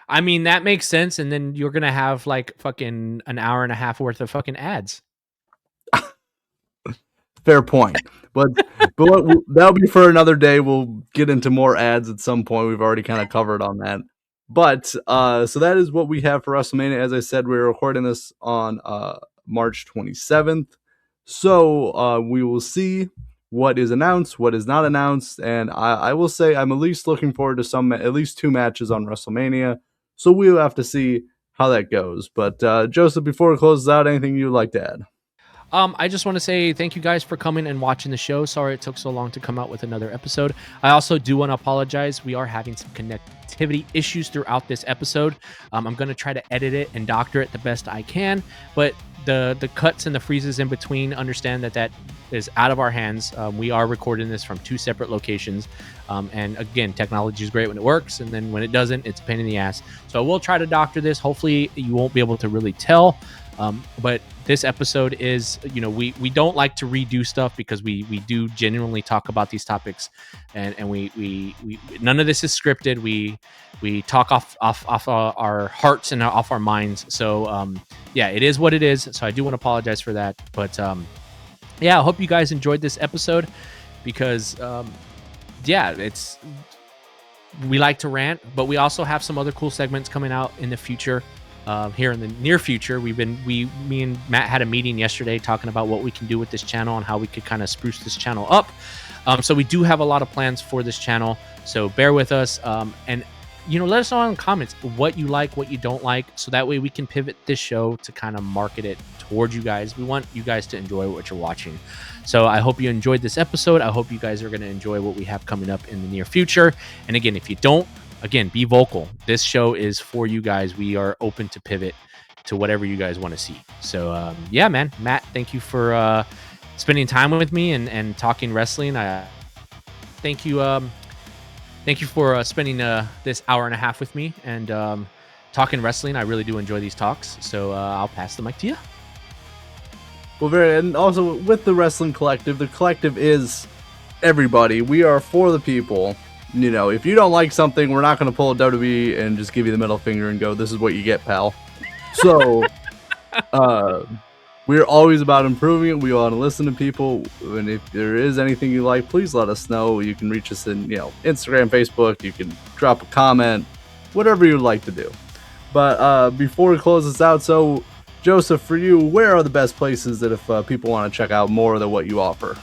Speaker 3: I mean, that makes sense, and then you're going to have like fucking an hour and a half worth of fucking ads.
Speaker 2: Fair point, but that'll be for another day. We'll get into more ads at some point. We've already kind of covered on that, but so that is what we have for WrestleMania. As I said, we're recording this on March 27th, so we will see what is announced, what is not announced, and I will say I'm at least looking forward to at least 2 matches on WrestleMania. So we'll have to see how that goes. But Joseph, before we close out, anything you'd like to add?
Speaker 3: I just want to say thank you guys for coming and watching the show. Sorry it took so long to come out with another episode. I also do want to apologize. We are having some connectivity issues throughout this episode. I'm going to try to edit it and doctor it the best I can, but the cuts and the freezes in between, understand that is out of our hands. We are recording this from 2 separate locations. And again, technology is great when it works, and then when it doesn't, it's a pain in the ass. So we'll try to doctor this. Hopefully you won't be able to really tell. But this episode is, we don't like to redo stuff because we do genuinely talk about these topics, and we none of this is scripted. We talk off our hearts and off our minds. So yeah, it is what it is. So I do want to apologize for that. But yeah, I hope you guys enjoyed this episode because yeah, we like to rant, but we also have some other cool segments coming out in the future. Here in the near future, me and Matt had a meeting yesterday talking about what we can do with this channel and how we could kind of spruce this channel up. So we do have a lot of plans for this channel. So bear with us. And let us know in the comments what you like, what you don't like, so that way we can pivot this show to kind of market it towards you guys. We want you guys to enjoy what you're watching. So I hope you enjoyed this episode. I hope you guys are going to enjoy what we have coming up in the near future. And again, if you don't, again, be vocal. This show is for you guys. We are open to pivot to whatever you guys want to see. So yeah, man, Matt, thank you for spending time with me and talking wrestling. Thank you for spending this hour and a half with me and talking wrestling. I really do enjoy these talks. So I'll pass the mic to you.
Speaker 2: Well, and also with the Wrestling Collective, the collective is everybody. We are for the people. If you don't like something, we're not going to pull a WWE and just give you the middle finger and go, this is what you get, pal. So we're always about improving it. We want to listen to people. And if there is anything you like, please let us know. You can reach us in Instagram, Facebook. You can drop a comment, whatever you'd like to do. But before we close this out, so Joseph, for you, where are the best places that if people want to check out more of what you offer?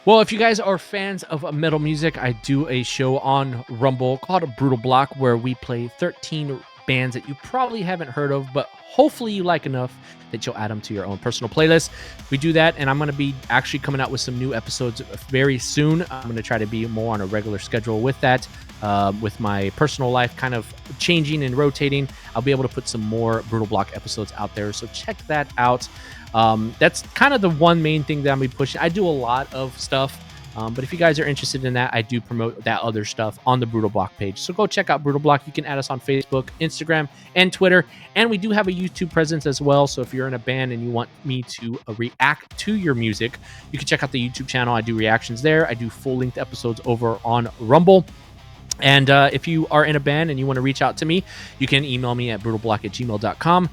Speaker 3: Well, if you guys are fans of metal music, I do a show on Rumble called Brutal Block where we play 13 bands that you probably haven't heard of, but hopefully you like enough that you'll add them to your own personal playlist. We do that, and I'm going to be actually coming out with some new episodes very soon. I'm going to try to be more on a regular schedule with that. With my personal life kind of changing and rotating, I'll be able to put some more Brutal Block episodes out there, so check that out. That's kind of the one main thing that I'm going to be pushing. I do a lot of stuff, but if you guys are interested in that, I do promote that other stuff on the Brutal Block page. So go check out Brutal Block. You can add us on Facebook, Instagram, and Twitter. And we do have a YouTube presence as well. So if you're in a band and you want me to react to your music, you can check out the YouTube channel. I do reactions there. I do full-length episodes over on Rumble. And if you are in a band and you want to reach out to me, you can email me at brutalblock@gmail.com.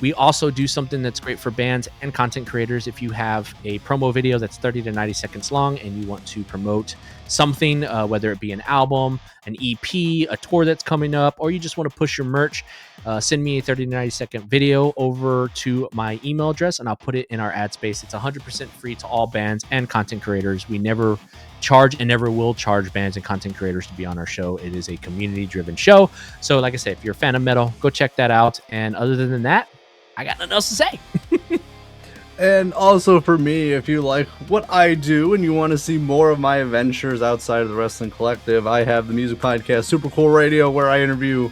Speaker 3: We also do something that's great for bands and content creators. If you have a promo video that's 30 to 90 seconds long and you want to promote something, whether it be an album, an EP, a tour that's coming up, or you just want to push your merch, send me a 30 to 90 second video over to my email address and I'll put it in our ad space. It's 100% free to all bands and content creators. We never charge and never will charge bands and content creators to be on our show. It is a community driven show. So like I said, if you're a fan of metal, go check that out. And other than that, I got nothing else to say.
Speaker 2: And also for me, if you like what I do and you want to see more of my adventures outside of the Wrestling Collective, I have the music podcast Super Cool Radio, where I interview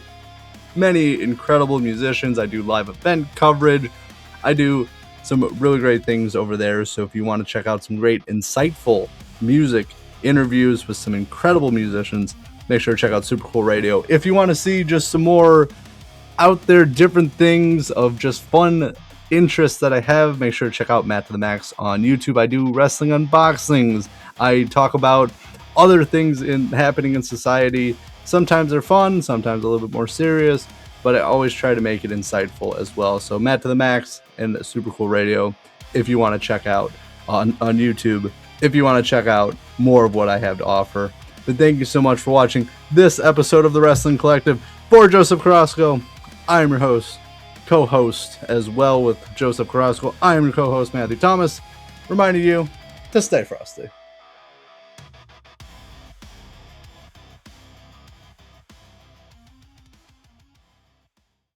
Speaker 2: many incredible musicians. I do live event coverage. I do some really great things over there. So if you want to check out some great, insightful music interviews with some incredible musicians, make sure to check out Super Cool Radio. If you want to see just some more out there, different things of just fun interests that I have, make sure to check out Matt to the Max on YouTube. I do wrestling unboxings. I talk about other things happening in society. Sometimes they're fun, sometimes a little bit more serious, but I always try to make it insightful as well. So Matt to the Max and Super Cool Radio, if you want to check out on YouTube, if you want to check out more of what I have to offer. But thank you so much for watching this episode of the Wrestling Collective. For Joseph Carrasco, I am your host, co-host as well with Joseph Carrasco. I am your co-host, Matthew Thomas, reminding you to stay frosty.